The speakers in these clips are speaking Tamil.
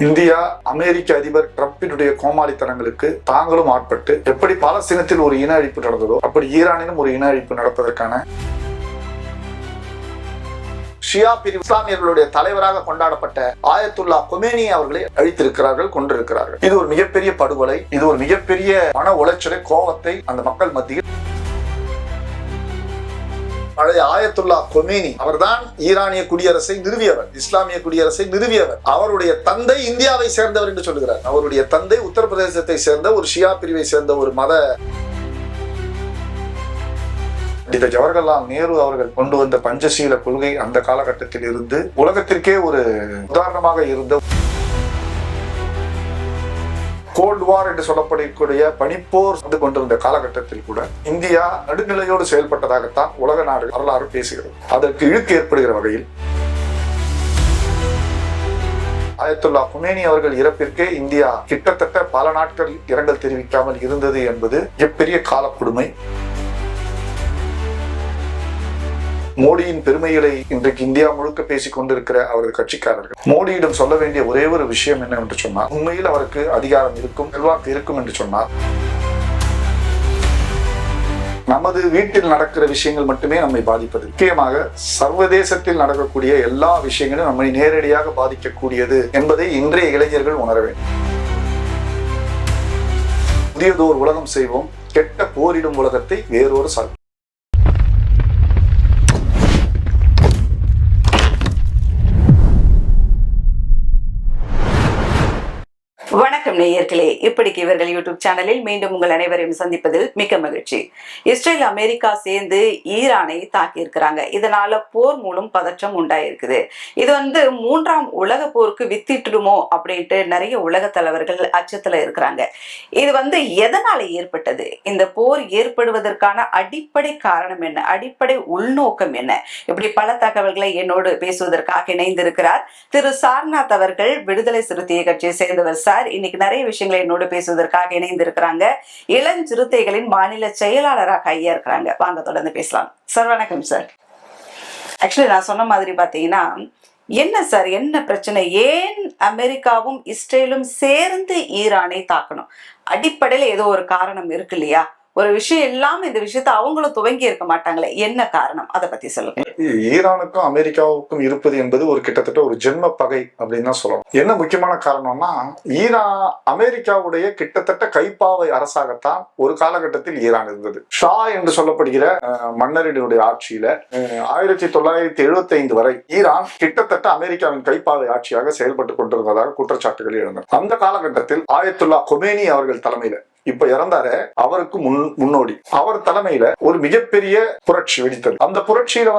இந்தியா அமெரிக்க அதிபர் டிரம்பினுடைய கோமாளித்தனங்களுக்கு தாங்களும் ஆட்பட்டு எப்படி பாலஸ்தீனத்தில் ஒரு இன அழிப்பு நடந்ததோ அப்படி ஈரானிலும் ஒரு இன அழிப்பு நடப்பதற்கான ஷியா பிரிவு இஸ்லாமியர்களுடைய தலைவராக கொண்டாடப்பட்ட ஆயத்துல்லா கொமேனி அவர்களை அழித்திருக்கிறார்கள், கொண்டிருக்கிறார்கள். இது ஒரு மிகப்பெரிய படுகொலை, இது ஒரு மிகப்பெரிய மன உளைச்சலை, கோபத்தை அந்த மக்கள் மத்தியில். பழைய ஆயத்துல்லா கொமேனி அவர்தான் ஈரானிய குடியரசை நிறுவியவர், இஸ்லாமிய குடியரசை நிறுவியவர். அவருடைய தந்தை இந்தியாவை சேர்ந்தவர் என்று சொல்கிறார். அவருடைய தந்தை உத்தரப்பிரதேசத்தை சேர்ந்த ஒரு ஷியா பிரிவை சேர்ந்த ஒரு மத ஜவஹர்லால் நேரு அவர்கள் கொண்டு வந்த பஞ்சசீல கொள்கை அந்த காலகட்டத்தில் இருந்து உலகத்திற்கே ஒரு உதாரணமாக இருந்த கோல்டு வார் என்று சொல்லப்படக்கூடிய பனிப்போர் வந்து கொண்டிருந்த காலகட்டத்தில் கூட இந்தியா நடுநிலையோடு செயல்பட்டதாகத்தான் உலக நாடு வரலாறு பேசுகிறது. அதற்கு இழுக்கு ஏற்படுகிற வகையில் ஆயத்துல்லா கொமேனி அவர்கள் இறப்பிற்கே இந்தியா கிட்டத்தட்ட பல நாட்கள் இரங்கல் தெரிவிக்காமல் இருந்தது என்பது மிகப்பெரிய காலக்கொடுமை. மோடியின் பெருமைகளை இன்றைக்கு இந்தியா முழுக்க பேசிக் கொண்டிருக்கிற அவரது கட்சிக்காரர்கள் மோடியிடம் சொல்ல வேண்டிய ஒரே ஒரு விஷயம் என்னவென்று சொன்னால், உண்மையில் அவருக்கு அதிகாரம் இருக்கும், செல்வாக்கு இருக்கும் என்று சொன்னால், நமது வீட்டில் நடக்கிற விஷயங்கள் மட்டுமே நம்மை பாதிப்பது, முக்கியமாக சர்வதேசத்தில் நடக்கக்கூடிய எல்லா விஷயங்களும் நம்மை நேரடியாக பாதிக்கக்கூடியது என்பதை இன்றைய இளைஞர்கள் உணர வேண்டும். புதியதோர் உலகம் செய்வோம், கெட்ட போரிடும் உலகத்தை வேறொரு சால். வணக்கம் நேயர்களே, இப்படிக்கு இவர்கள் யூடியூப் சேனலில் மீண்டும் உங்கள் அனைவரையும் சந்திப்பதில் மிக்க மகிழ்ச்சி. இஸ்ரேல் அமெரிக்கா சேர்ந்து ஈரானை தாக்கி இருக்கிறாங்க. இதனால போர் மூலம் பதற்றம் உண்டாயிருக்குது. இது மூன்றாம் உலக போருக்கு வித்திட்டுடுமோ அப்படின்ட்டு நிறைய உலக தலைவர்கள் அச்சத்துல இருக்கிறாங்க. இது எதனால ஏற்பட்டது? இந்த போர் ஏற்படுவதற்கான அடிப்படை காரணம் என்ன? அடிப்படை உள்நோக்கம் என்ன? இப்படி பல தகவல்களை என்னோடு பேசுவதற்காக இணைந்திருக்கிறார் திரு சார்நாத் அவர்கள், விடுதலை சிறுத்தை கட்சியை சேர்ந்தவர். சார், இன்னைக்கு நிறைய விஷயங்களை என்னோடு பேசுவதற்காக இணைந்திருக்கிறாங்க. இளஞ்சிறுத்தைகளின் மாநில செயலாளராக ஐயா இருக்கிறாங்க. வாங்க தொடர்ந்து பேசலாம். சார் வணக்கம். சார், ஆக்சுவலி நான் சொன்ன மாதிரி பாத்தீங்கன்னா, என்ன சார், என்ன பிரச்சனை? ஏன் அமெரிக்காவும் இஸ்ரேலும் சேர்ந்து ஈரானை தாக்கணும்? அடிப்படையில் ஏதோ ஒரு காரணம் இருக்கு இல்லையா? ஒரு விஷயம் இல்லாம இந்த விஷயத்த அவங்களும் துவங்கி இருக்க மாட்டாங்களே, என்ன காரணம்? அதை பத்தி சொல்லுங்க. ஈரானுக்கும் அமெரிக்காவுக்கும் இருப்பது என்பது ஒரு கிட்டத்தட்ட ஒரு ஜென்ம பகை அப்படின்னு தான் சொல்லணும். என்ன முக்கியமான காரணம்னா, அமெரிக்காவுடைய கிட்டத்தட்ட கைப்பாவை அரசாகத்தான் ஒரு காலகட்டத்தில் ஈரான் இருந்தது. ஷா என்று சொல்லப்படுகிற மன்னரினுடைய ஆட்சியில 1975 வரை ஈரான் கிட்டத்தட்ட அமெரிக்காவின் கைப்பாவை ஆட்சியாக செயல்பட்டு கொண்டிருந்ததாக குற்றச்சாட்டுகள் எழுந்தன. அந்த காலகட்டத்தில் ஆயத்துல்லா கொமேனி அவர்கள் தலைமையில, இப்ப இறந்தாரு, அவருக்கு முன்னோடி அவர் தலைமையில ஒரு மிகப்பெரிய புரட்சி வெடித்தது. அந்த புரட்சியில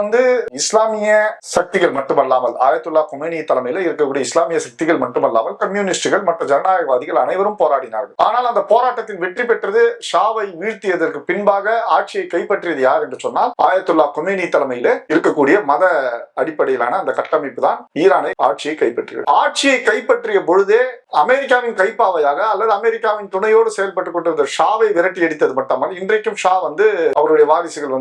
இஸ்லாமிய சக்திகள் மட்டுமல்லாமல், ஆயத்துல்லா கொமேனி தலைமையில இருக்கக்கூடிய இஸ்லாமிய சக்திகள் மட்டுமல்லாமல் கம்யூனிஸ்டுகள் மற்ற ஜனநாயகவாதிகள் அனைவரும் போராடினார்கள். ஆனால் அந்த போராட்டத்தில் வெற்றி பெற்றது ஷாவை வீழ்த்தியதற்கு பின்பாக ஆட்சியை கைப்பற்றியது யார் என்று சொன்னால், ஆயத்துல்லா கொமேனி தலைமையில இருக்கக்கூடிய மத அடிப்படையிலான அந்த கட்டமைப்பு தான் ஈரானை ஆட்சியை கைப்பற்றியது. ஆட்சியை கைப்பற்றிய பொழுதே அமெரிக்காவின் கைப்பாவையாக அல்லது அமெரிக்காவின் துணையோடு செயல்பட்டு கொண்டிருந்த ஷாவை விரட்டி அடித்தது மட்டுமல்ல, இன்றைக்கும் ஷா அவருடைய வாரிசுகள்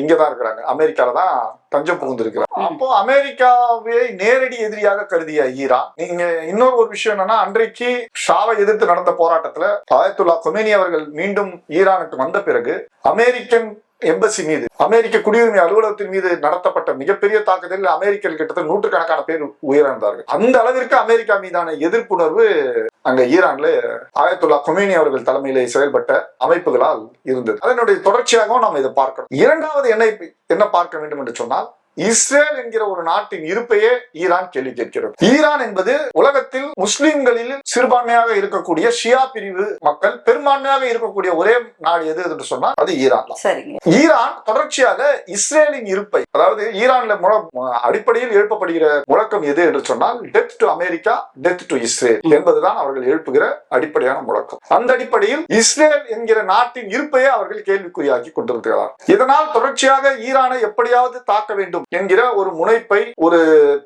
இங்கதான் இருக்கிறாங்க, அமெரிக்கால தான் தஞ்சம் புகுந்திருக்கிறார். அப்போ அமெரிக்காவை நேரடி எதிரியாக கருதிய ஈரான், நீங்க இன்னொரு ஒரு விஷயம் என்னன்னா, அன்றைக்கு ஷாவை எதிர்த்து நடந்த போராட்டத்துல ஆயத்துல்லா கொமேனி அவர்கள் மீண்டும் ஈரானுக்கு வந்த பிறகு அமெரிக்கன் எம்பசி மீது, அமெரிக்க குடியுரிமை அலுவலகத்தின் மீது நடத்தப்பட்ட மிகப்பெரிய தாக்குதலில் அமெரிக்கர்கள் கிட்டத்தட்ட நூற்றுக்கணக்கான பேர் உயிரிழந்தார்கள். அந்த அளவிற்கு அமெரிக்கா மீதான எதிர்ப்புணர்வு அங்க ஈரான்ல ஆயத்துல்லா கொமேனி அவர்கள் தலைமையிலே செயல்பட்ட அமைப்புகளால் இருந்தது. அதனுடைய தொடர்ச்சியாகவும் நாம் இதை பார்க்கணும். இரண்டாவது என்ன பார்க்க வேண்டும் என்று சொன்னால், இஸ்ரேல் என்கிற ஒரு நாட்டின் இருப்பையே ஈரான் கேள்வி கேட்கிறது. ஈரான் என்பது உலகத்தில் முஸ்லிம்களில் சிறுபான்மையாக இருக்கக்கூடிய ஷியா பிரிவு மக்கள் பெரும்பான்மையாக இருக்கக்கூடிய ஒரே நாடு எது என்று சொன்னால் அது ஈரான் தான். ஈரான் தொடர்ச்சியாக இஸ்ரேலின் இருப்பை, அதாவது ஈரான்ல அடிப்படையில் எழுப்பப்படுகிற முழக்கம் எது என்று சொன்னால், death to America, death to Israel என்பதுதான் அவர்கள் எழுப்புகிற அடிப்படையான முழக்கம். அந்த அடிப்படையில் இஸ்ரேல் என்கிற நாட்டின் இருப்பையே அவர்கள் கேள்விக்குறியாக்கி கொண்டிருக்கிறார். இதனால் தொடர்ச்சியாக ஈரானை எப்படியாவது தாக்க வேண்டும் வேண்டும் என்கிற ஒரு முனைப்பை, ஒரு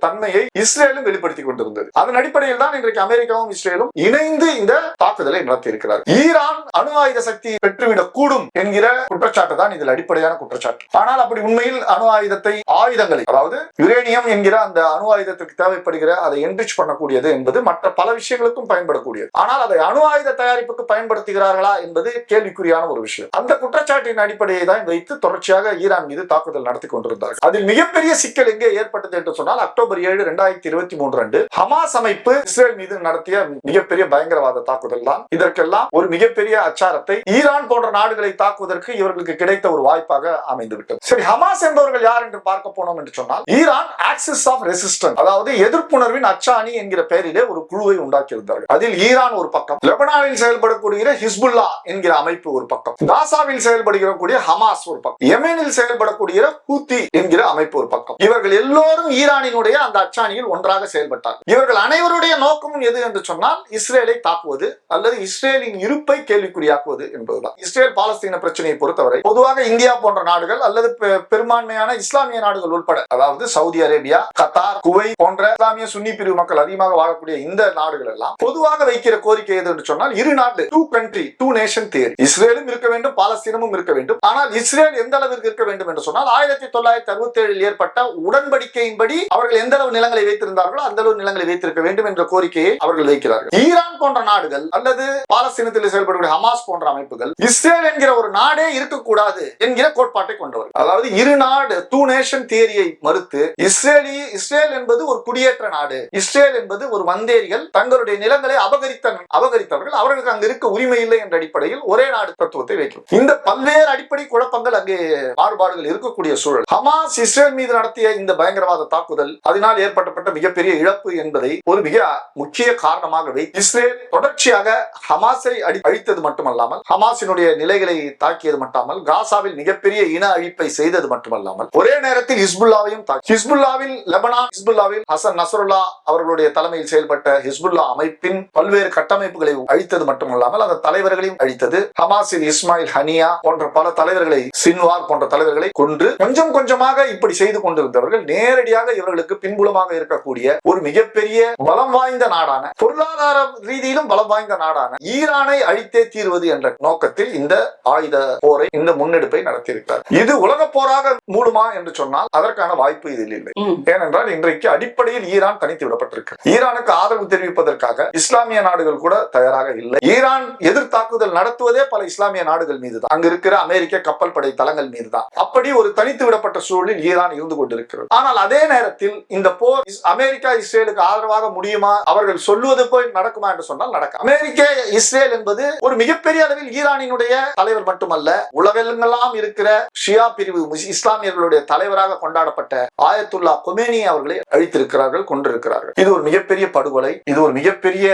தன்மையை இஸ்ரேலும் வெளிப்படுத்திக் கொண்டிருந்தது. அதன் அடிப்படையில் தான் இன்றைக்கு அமெரிக்காவும் இஸ்ரேலும் இணைந்து இந்த தாக்குதலை நடத்தி இருக்கிறார். ஈரான் அணு ஆயுத சக்தி பெற்றுவிடக் கூடும் என்கிற குற்றச்சாட்டு தான் இதில் அடிப்படையான குற்றச்சாட்டு. ஆனால் அப்படி உண்மையில் அணு ஆயுதத்தை, ஆயுதங்களை, அதாவது யுரேனியம் என்கிற அந்த அணு ஆயுதத்திற்கு தேவைப்படுகிற அதை என்ரிச் பண்ணக்கூடியது என்பது மற்ற பல விஷயங்களுக்கும் பயன்படக்கூடியது. ஆனால் அதை அணு ஆயுத தயாரிப்புக்கு பயன்படுத்துகிறார்களா என்பது கேள்விக்குறியான ஒரு விஷயம். அந்த குற்றச்சாட்டின் அடிப்படையை தான் வைத்து தொடர்ச்சியாக ஈரான் மீது தாக்குதல் நடத்தி கொண்டிருந்தார்கள். அதில் மிகப்பெரிய சிக்கல் எங்கே ஏற்பட்டது என்று சொன்னால், அக்டோபர் 7, 2023 அன்று ஹமாஸ் அமைப்பு இஸ்ரேல் மீது நடத்திய மிகப்பெரிய பயங்கரவாத தாக்குதல் தான் இதற்கெல்லாம் ஒரு மிகப்பெரிய அச்சாரத்தை ஈரான் போன்ற நாடுகளை தாக்குவதற்கு இவர்களுக்கு கிடைத்த ஒரு வாய்ப்பாக அமைந்துவிட்டது. சரி, ஹமாஸ் என்பவர்கள் யார் என்று பார்க்க போனோம் என்று சொன்னால், ஈரான் ஆக்சிஸ் ஆஃப் ரெசிஸ்டன்ஸ், அதாவது எதிர்ப்புணர்வின் அச்சாணி என்கிற பெயரிலே ஒரு குழுவை உண்டாக்கியிருந்தார்கள். அதில் ஈரான் ஒரு பக்கம், லெபனானில் செயல்படக்கூடிய ஹிஸ்புல்லா என்கிற அமைப்பு ஒரு பக்கம், காசாவில் செயல்படுகிற ஹமாஸ் ஒரு பக்கம், யெமெனில் செயல்படக்கூடிய ஹூத்தி என்கிற அமைப்பு ஒரு பக்கம். இவர்கள் எல்லோரும் ஈரானினுடைய அந்த அச்சாணியில் ஒன்றாக செயல்பட்டார். இவர்கள் அனைவருடைய நோக்கமும் எது என்று சொன்னால், இஸ்ரேலை தாக்குவது அல்லது இஸ்ரேலின் இருப்பை கேள்விக்குறியாக்குவது என்பதுதான். இஸ்ரேல் பாலஸ்தீன பிரச்சனையை பொறுத்தவரை பொதுவாக இந்தியா போன்ற நாடுகள் அல்லது பெரும்பான்மையான இஸ்லாமிய நாடுகள் உட்பட, அதாவது சவுதி அரேபியா, கத்தார், குவைத் போன்ற இஸ்லாமிய சுன்னி பிரிவு மக்கள் அதிகமாக வாழக்கூடிய இந்த நாடுகள் எல்லாம் பொதுவாக வைக்கிற கோரிக்கை எது என்று சொன்னால், இரு நாடு, two country two nation theory. இஸ்ரேலும் இருக்க வேண்டும், பாலஸ்தீனமும் இருக்க வேண்டும். ஆனால் இஸ்ரேல் எந்த அளவிற்கு இருக்க வேண்டும் என்று சொன்னால், 1967 ஏற்பட்ட உடன்படிக்கையின்படி அவர்கள் எந்த அளவு நிலங்களை வைத்திருந்தார்களோ அந்த அளவு நிலங்களை வைத்திருக்க வேண்டும் என்ற கோரிக்கையை அவர்கள் வைக்கிறார்கள். ஈரான் போன்ற நாடுகள் அல்லது பாலஸ்தீனத்தில் செயல்படக்கூடிய ஹமாஸ் போன்ற அமைப்புகள் இஸ்ரேல் என்கிற ஒரு நாடே இருக்கக்கூடாது என்கிற கோட்பாட்டை கொண்டவர். அதாவது இரு நாடு, டூ நேஷன் தியரியை மறுத்து, இஸ்ரேல் என்பது ஒரு குடியேற்ற நாடு, இஸ்ரேல் என்பது ஒரு வந்தேரிகள், தங்களுடைய நிலங்களை அபகரித்தவர்கள், அவர்களுக்கு அங்கு இருக்க உரிமை இல்லை என்ற அடிப்படையில் ஒரே நாடு தத்துவத்தை வைக்கும். இந்த பல்வேறு அடிப்படை குழப்பங்கள், அங்கே மாறுபாடுகள் இருக்கக்கூடிய சூழல். ஹமாஸ் இஸ்ரேல் மீது நடத்திய இந்த பயங்கரவாத தாக்குதல், அதனால் ஏற்பட்ட மிகப்பெரிய இழப்பு என்பதை ஒரு மிக முக்கிய காரணமாக வைத்து இஸ்ரேல் தொடர்ச்சியாக ஹமாஸை அழித்தது மட்டுமல்லாமல், ஹமாஸினுடைய நிலைகளை தாக்கியது மட்டுமல்லாமல், காசாவில் மிகப்பெரிய இன அழிப்பை செய்தது மட்டுமல்லாமல், ஒரே நேரத்தில் ஹிஸ்புல்லாவையும் தாக்கி, ஹிஸ்புல்லாவில் லெபனான், ஹிஸ்புல்லாவில் ஹசன் நஸ்ருல்லா அவர்களுடைய தலைமையில் செயல்பட்ட ஹிஸ்புல்லா அமைப்பின் பல்வேறு கட்டமைப்புகளை அழித்தது மட்டுமல்லாமல் அந்த தலைவர்களையும் அழித்தது. ஹமாஸில் இஸ்மாயில் ஹனியா போன்ற பல தலைவர்களை, சின்வார் போன்ற தலைவர்களை கொன்று கொஞ்சம் கொஞ்சமாக இப்படி செய்து கொண்டிருந்தவர்கள் நேரடியாக இவர்களுக்கு பின்புலமாக இருக்கக்கூடிய ஒரு மிகப்பெரிய பலம் வாய்ந்த நாடான, பொருளாதார ரீதியிலும் பலம் வாய்ந்த நாடான ஈரானை அழித்தே தீர்வது என்ற நோக்கத்தில் இந்த ஆயுத போரை, இந்த முன்னெடுப்பை நடத்தியிருக்கிறார். இது உலக போராக மூடுமா என்று சொன்னால் அதற்கான வாய்ப்பு இதில் இல்லை. ஏனென்றால் இன்றைக்கு அடிப்படையில் ஈரான் தனித்து விடப்பட்டிருக்கு. ஈரானுக்கு ஆதரவு தெரிவிப்பதற்காக இஸ்லாமிய நாடுகள் கூட தயாராக இல்லை. ஈரான் எதிர்த்தாக்குதல் நடத்துவதே பல இஸ்லாமிய நாடுகள் மீதுதான், அங்கு இருக்கிற அமெரிக்க கப்பல் படை தளங்கள் மீதுதான். அப்படி ஒரு தனித்து விடப்பட்ட சூழலில் ஈரான் இருந்து கொண்டிருக்கிறது. ஆனால் அதே நேரத்தில் இந்த போர் அமெரிக்கா இஸ்ரேலுக்கு ஆதரவாக முடியுமா, அவர்கள் சொல்லுவது போய் நடக்குமா என்று சொன்னால் நடக்கும். அமெரிக்க இஸ்ரேல் என்பது ஒரு மிகப்பெரிய அளவில் ஈரானினுடைய தலைவர் மட்டுமல்ல, உலகெல்லாம் இருக்கிற ஷியா பிரிவு இஸ்லாமியர்களுடைய தலைவராக கொண்டாடப்பட்ட ஆயத்துல்லா கொமேனி அவர்களை அழித்திருக்கிறார்கள், கொண்டிருக்கிறார்கள். இது ஒரு மிகப்பெரிய படுகொலை, இது ஒரு மிகப்பெரிய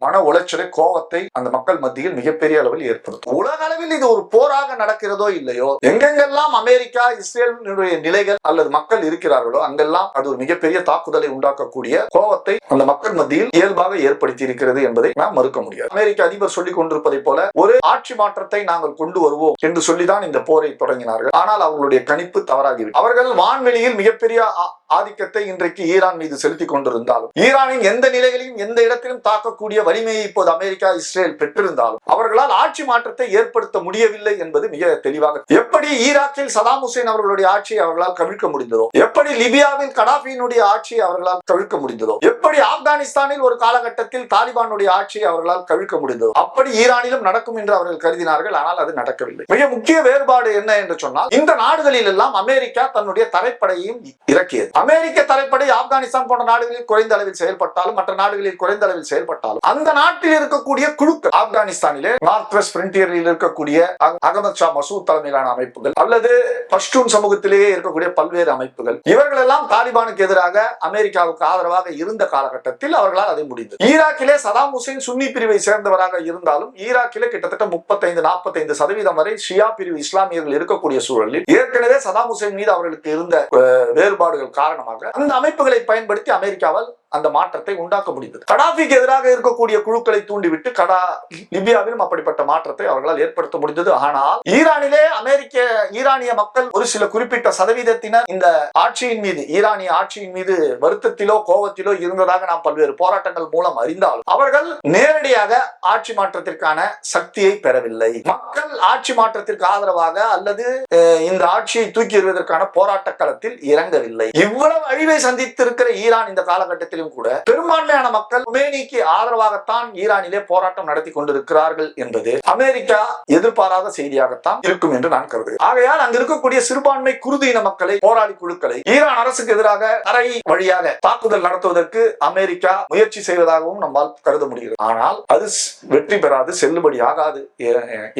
மன உளைச்சலை, கோபத்தை அந்த மக்கள் மத்தியில் மிகப்பெரிய அளவில் ஏற்படுத்தும். உலக அளவில் இது ஒரு போராக நடக்கிறதோ இல்லையோ, எங்கெங்கெல்லாம் அமெரிக்கா இஸ்ரேலுடைய நிலைகள் அல்லது மக்கள் இருக்கிறார்களோ அங்கெல்லாம் அது ஒரு மிகப்பெரிய தாக்குதலை உண்டாக்கக்கூடிய கோபத்தை அந்த மக்கள் மத்தியில் இயல்பாக ஏற்படுத்தி இருக்கிறது என்பதை நாம் மறுக்க முடியாது. அமெரிக்க அதிபர் சொல்லிக் கொண்டிருப்பதை போல ஒரு ஆட்சி மாற்றத்தை நாங்கள் கொண்டு வருவோம் என்று சொல்லிதான் இந்த போரை தொடங்கினார்கள். ஆனால் அவர்களுடைய கணிப்பு தவறாகிவிட்டது. அவர்கள் வான்வெளியில் மிகப்பெரிய ஆதிக்கத்தை இன்றைக்கு ஈரான் மீது செலுத்திக் கொண்டிருந்தாலும், ஈரானின் எந்த நிலைகளையும் எந்த இடத்திலும் தாக்கக்கூடிய வலிமையை இப்போது அமெரிக்கா இஸ்ரேல் பெற்றிருந்தாலும் அவர்களால் ஆட்சி மாற்றத்தை ஏற்படுத்த முடியவில்லை என்பது மிக தெளிவாக. எப்படி ஈராக்கில் சதாம் ஹுசேன் அவர்களுடைய ஆட்சியை அவர்களால் கவிழ்க்க முடிந்ததோ, எப்படி லிபியாவில் கடாபியினுடைய ஆட்சியை அவர்களால் கவிழ்க்க முடிந்ததோ, எப்படி ஆப்கானிஸ்தானில் ஒரு காலகட்டத்தில் தாலிபானுடைய ஆட்சியை அவர்களால் கவிழ்க்க முடிந்ததோ, அப்படி ஈரானிலும் நடக்கும் என்று அவர்கள் கருதினார்கள். ஆனால் அது நடக்கவில்லை. மிக முக்கிய வேறுபாடு என்ன என்று சொன்னால், இந்த நாடுகளில் எல்லாம் அமெரிக்கா தன்னுடைய தரைப்படையையும் இறக்கியது. அமெரிக்க தரைப்படை ஆப்கானிஸ்தான் போன்ற நாடுகளில் குறைந்த அளவில் செயல்பட்டாலும், மற்ற நாடுகளில் குறைந்த அளவில் செயல்பட்டாலும், அந்த நாட்டில் இருக்கக்கூடிய குழுக்கள், ஆப்கானிஸ்தானிலே நார்த் வெஸ்ட் ஃபிரண்டியரில் இருக்கக்கூடிய அகமது ஷா மசூத் தலைமையிலான அமைப்புகள் அல்லது பஷ்டூன் சமூகத்திலேயே இருக்கக்கூடிய பல்வேறு அமைப்புகள், இவர்கள் எல்லாம் தாலிபானுக்கு எதிராக அமெரிக்காவுக்கு ஆதரவாக இருந்த காலகட்டத்தில் அவர்களால் அதை முடிந்தது. ஈராக்கிலே சதாம் ஹுசேன் சுன்னி பிரிவை சேர்ந்தவராக இருந்தாலும் ஈராக்கிலே கிட்டத்தட்ட 35-45% வரை ஷியா பிரிவு இஸ்லாமியர்கள் இருக்கக்கூடிய சூழலில் ஏற்கனவே சதாம் ஹுசேன் மீது அவர்களுக்கு இருந்த வேறுபாடுகள் காரணமாக அந்த அமைப்புகளை பயன்படுத்தி அமெரிக்காவால் அந்த மாற்றத்தை உண்டாக்க முடிந்தது. கடாபிக்கு எதிராக இருக்கக்கூடிய குழுக்களை தூண்டிவிட்டு லிபியாவிலும் அப்படிப்பட்ட மாற்றத்தை அவர்களால் ஏற்படுத்த முடிந்தது. ஆனால் ஈரானிய மக்கள் ஒரு சில குறிப்பிட்ட சதவீதத்தினர் இந்த ஆட்சியின் மீது, ஈரானிய ஆட்சியின் மீது வருத்தத்திலோ கோபத்திலோ இருந்ததாக நாம் பல்வேறு போராட்டங்கள் மூலம் அறிந்தாலும் அவர்கள் நேரடியாக ஆட்சி மாற்றத்திற்கான சக்தியை பெறவில்லை. மக்கள் ஆட்சி மாற்றத்திற்கு ஆதரவாக அல்லது இந்த ஆட்சியை தூக்கி எறிவதற்கான போராட்ட களத்தில் இறங்கவில்லை. இவ்வளவு அழிவை சந்தித்திருக்கிற ஈரான் இந்த காலகட்டத்திலும் கூட பெரும்பான்மையான மக்கள் கொமேனிக்கு ஆதரவாகத்தான் ஈரானிலே போராட்டம் நடத்தி கொண்டிருக்கிறார்கள் என்பது அமெரிக்கா எதிர்பாராத செய்தியாகத்தான் இருக்கும் என்று நான் கருதுகிறேன். ஆகையால் அங்கு இருக்கக்கூடிய சிறுபான்மை குர்து இன மக்களை, போராளி குழுக்களை ஈரான் அரசுக்கு எதிராக தரை வழியாக தாக்குதல் நடத்துவதற்கு அமெரிக்கா முயற்சி செய்வதாகவும் நம்மால் கருத முடிகிறது. ஆனால் அது வெற்றி பெறாது, செல்லுபடி ஆகாது.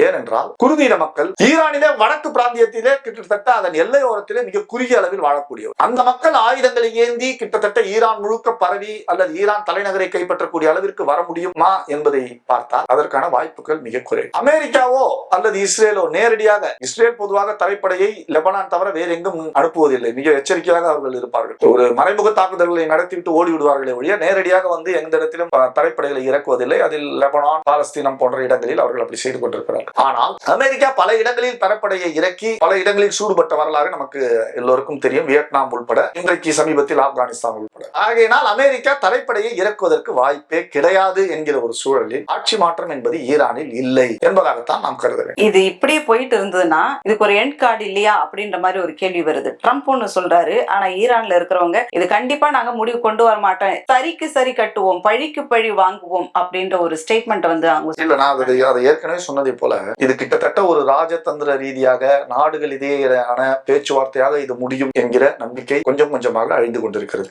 ஏனென்றால் குர்து இன மக்கள் ஈரானிலே வடக்கு பிராந்தியத்திலே கிட்டத்தட்ட அதன் எல்லையோரத்திலே மிக குறுகிய அளவில் வாழக்கூடியவர். அந்த மக்கள் ஆயுதங்களை ஏந்தி கிட்டத்தட்ட ஈரான் முழுக்க பரவி அல்லது ஈரான் தலைநகரை கைப்பற்றக்கூடிய அளவிற்கு வர முடியுமா என்பதை பார்த்தால் அதற்கான வாய்ப்புகள் மிக குறைவு. அமெரிக்காவோ அல்லது இஸ்ரேலோ நேரடியாக, இஸ்ரேல் பொதுவாக தரைப்படையை லெபனான் தவிர வேறு எங்கும் அனுப்புவதில்லை. மிக எச்சரிக்கையாக அவர்கள் இருப்பார்கள். ஒரு மறைமுக தாக்குதல்களை நடத்திவிட்டு ஓடி விடுவார்களே ஒழிய நேரடியாக வந்து எந்த இடத்திலும் தரைப்படைகளை இறக்குவதில்லை. அதில் லெபனான், பாலஸ்தீனம் போன்ற இடங்களில் அவர்கள் அப்படி செய்து கொண்டிருக்கிறார்கள். ஆனால் அமெரிக்கா பல இடங்களில் தரைப்படையை இறக்கி பல இடங்களில் சூடுபட்ட வரலாறு நமக்கு எல்லோருக்கும் தெரியும். வியட்நாம் உள்பட, இன்றைக்கு சமீபத்தில் ஆப்கானிஸ்தான் உள்பட. ஆகையினால் அமெரிக்கா தரைப்படையை இறக்குவதற்கு வாய்ப்பே கிடையாது என்கிற ஒரு சூழலில் ஆட்சி மாற்றம் என்பது ஈரானில் இல்லை என்பதாகத்தான் நாம் கருத வேண்டும். இது இப்படியே போயிட்டு இருந்ததுன்னா இதுக்கு ஒரு எண்ட் கார்டு இல்லையா அப்படின்ற மாதிரி ஒரு கேள்வி வருது. ட்ரம்ப் ஒன்னு சொல்றாரு, ஆனா ஈரான்ல இருக்கிறவங்க இது கண்டிப்பா நாங்க முடிவு கொண்டு வர மாட்டோம், சரிக்கு சரி கட்டுவோம், பழிக்கு பழி வாங்குவோம் அப்படின்ற ஒரு ஸ்டேட்மெண்ட் வந்து அவங்க இல்ல. நான் அதை ஏற்கனவே சொன்னதை போல இது கிட்டத்தட்ட ஒரு ராஜதந்திர ரீதியாக நாடுகள் இடையேயான பேச்சுவார்த்தையாக இது முடியும் என்கிற நம்பிக்கை கொஞ்சம் கொஞ்சமாக அழிந்து கொண்டிருக்கிறது.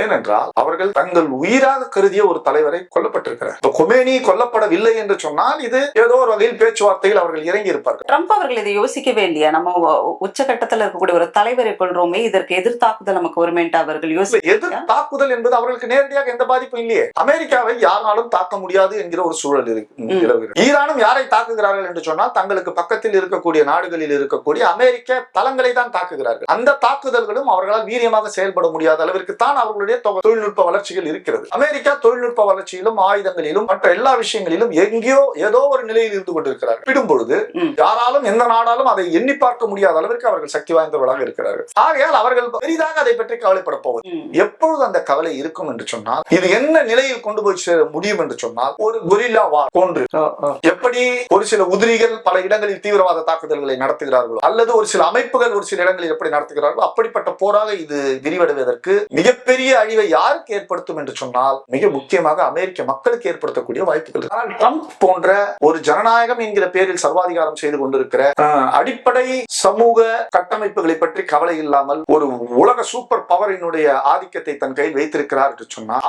ஏனென்றால் அவர்கள் தங்கள் உயிராக கருதிய ஒரு தலைவரை கொல்லப்பட்டிருக்கிறார். கொமேனி கொல்லப்படவில்லை என்று சொன்னால் இது ஏதோ ஒரு வகையில் பேச்சுவார்த்தையில் அவர்கள் இறங்கி இருப்பார்கள். ட்ரம்ப் அவர்கள் இதை யோசிக்கவே இல்லையா? நம்ம உச்சகட்டத்தில் இருக்கக்கூடிய ஒரு தலைவரை கொள்றோமே, இதற்கு எதிர் தாக்குதல் நமக்கு வருமேன்ட்டு அவர்கள் எதிர் தாக்குதல் என்பது அவர்களுக்கு நேரடியாக எந்த பாதிப்பும் இல்லையே. அமெரிக்காவை யாராலும் தாக்க முடியாது என்கிற ஒரு சூழல் இருக்கு. ஈரானும் யாரை தாக்குகிறார்கள் என்று சொன்னால் தங்களுக்கு பக்கத்தில் இருக்கக்கூடிய நாடுகளில் இருக்கக்கூடிய அமெரிக்க தளங்களை தான் தாக்குகிறார்கள். அந்த தாக்குதல்களும் அவர்களால் வீரியமாக செயல்பட முடியாத அளவிற்கு தான் அவர்களுடைய தொழில்நுட்ப வளர்ச்சிகள் இருக்கிறது. அமெரிக்கா தொழில்நுட்ப வளர்ச்சியிலும் ஆயுதங்களிலும் மற்ற எல்லா விஷயங்களிலும் எங்கேயோ ஏதோ ஒரு நிலையில் இருந்து கொண்டிருக்கிறார்கள். விடும் பொழுது யாராலும் எந்த நாடாலும் அதை எண்ணி பார்க்க முடியாத அளவிற்கு அவர்கள் சக்தி வாய்ந்தவர்களாக இருக்கிறார்கள். ஆகையால் அவர்கள் பெரிதாக அதை பற்றி கவலைப்பட போவது. எப்பொழுது அந்த கவலை இருக்கும் என்று சொன்னால் இது என்ன நிலையில் கொண்டு போய் சேர முடியும் என்று சொன்னால் ஒரு கொரில்லா வார் போன்று, எப்படி ஒரு சில உதிரிகள் பல இடங்களில் தீவிரவாத தாக்குதல்களை நடத்துகிறார்களோ அல்லது ஒரு சில அமைப்புகள் ஒரு சில இடங்களில் எப்படி நடத்துகிறார்களோ அப்படிப்பட்ட போராக இது விரிவடைவதற்கு மிகப்பெரிய அழிவை யாருக்கு ஏற்படுத்தும் என்று சொன்னால் மிக முக்கியமாக அமெரிக்க மக்களுக்கு ஏற்படுத்தக்கூடிய வாய்ப்புகள். ஆனால் ட்ரம்ப் போன்ற ஒரு ஜனநாயகம் என்கிற பேரில் சர்வாதிகாரம் செய்து கொண்டிருக்கிற அடிப்படை சமூக கட்டமைப்புகளை பற்றி கவலை இல்லாமல் ஒரு உலக சூப்பர் பவரினுடைய ஆதிக்கத்தை தன் கையில் வைத்திருக்கிறார் என்று சொன்னால்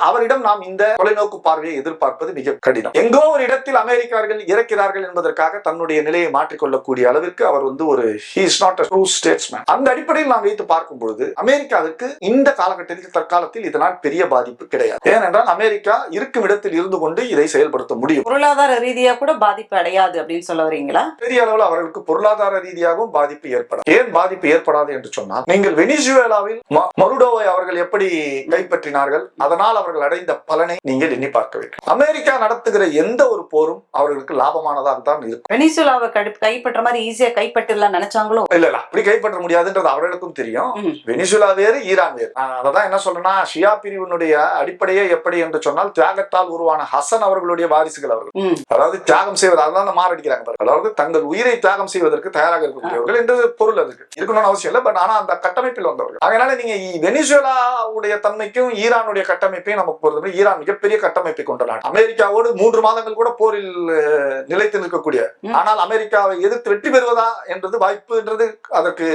அவரிடம் நாம் இந்த தொலைநோக்கு பார்வையை எதிர்பார்ப்பது மிக கடினம். எங்கோ ஒரு இடத்தில் அமெரிக்கர்கள் இறக்கிறார்கள் என்பதற்காக தன்னுடைய நிலையை மாற்றிக்கொள்ளக்கூடிய அளவிற்கு அவர் வந்து ஒரு he is not a true statesman. அந்த அடிப்படையில் நாம் வைத்து பார்க்கும் பொழுது அமெரிக்காவிற்கு இந்த காலகட்டத்தில் தற்காலத்தில் இதனால் பெரிய பாதிப்பு கிடையாது. ஏனென்றால் அமெரிக்கா இருக்கும் இடத்தில் இருந்து கொண்டு இதை செயல்படுத்த முடியும். பொருளாதார ரீதியாக கூட பாதிப்பு அடையாது அப்படின்னு சொல்ல வரீங்களா? பெரிய அளவில் அவர்களுக்கு பொருளாதார ரீதியாகவும் பாதிப்பு ஏற்படாது. ஏன் பாதிப்பு ஏற்படாது என்று சொன்னால் நீங்கள் வெனிசுவேலாவில் மருடோவை அவர்கள் எப்படி கைப்பற்றினார்கள், அதனால் அவர்கள் அடைந்த பலனை நீங்கள் எண்ணி பார்க்க வேண்டும். அமெரிக்கா நடத்துகிற எந்த ஒரு போரும் அவர்களுக்கு லாபமானதாக தான் இருக்கும். வெனிசுவேலாவை கைப்பற்ற மாதிரி ஈஸியா கைப்பற்றலாம் நினைச்சாங்களோ? இல்ல அப்படி கைப்பற்ற முடியாதுன்றது அவர்களுக்கும் தெரியும். வெனிசுவேலா வேறு, ஈரான் வேறு. அதான் என்ன சொல்றேன்னா, ஷியா பிரிவினுடைய அடிப்படையே எப்படி என்று சொன்னால் தியாகத்தால் உருவான ஹசன் அவர்களுடைய வாரிசுகள் அவர்கள். அதாவது தியாகம் செய்வது, அதான் மாரடிக்கிறாங்க. அதாவது தங்கள் உயிரை தியாகம் செய்வதற்கு தயாராக இருக்கக்கூடியவர்கள் என்று பொருள் அதுக்கு இருக்கணும்னு அவசியம் இல்லை. பட் ஆனா அந்த கட்டமைப்பில் வந்தவர்கள். அதனால நீங்க வெனிசுவேலாவுடைய தன்மைக்கும் ஈரானுடைய கட்டமைப்பையும் நமக்கு பொறுத்தவரை ஈரான் மிகப்பெரிய கட்டமைப்பை கொண்ட நாடு. அமெரிக்காவோடு 3 மாதங்கள் கூட போரில் நிலைத்து நிற்கக்கூடிய, ஆனால் அமெரிக்காவை எதிர்த்து வெற்றி பெறுவதா என்றது வாய்ப்புன்றது அதற்கு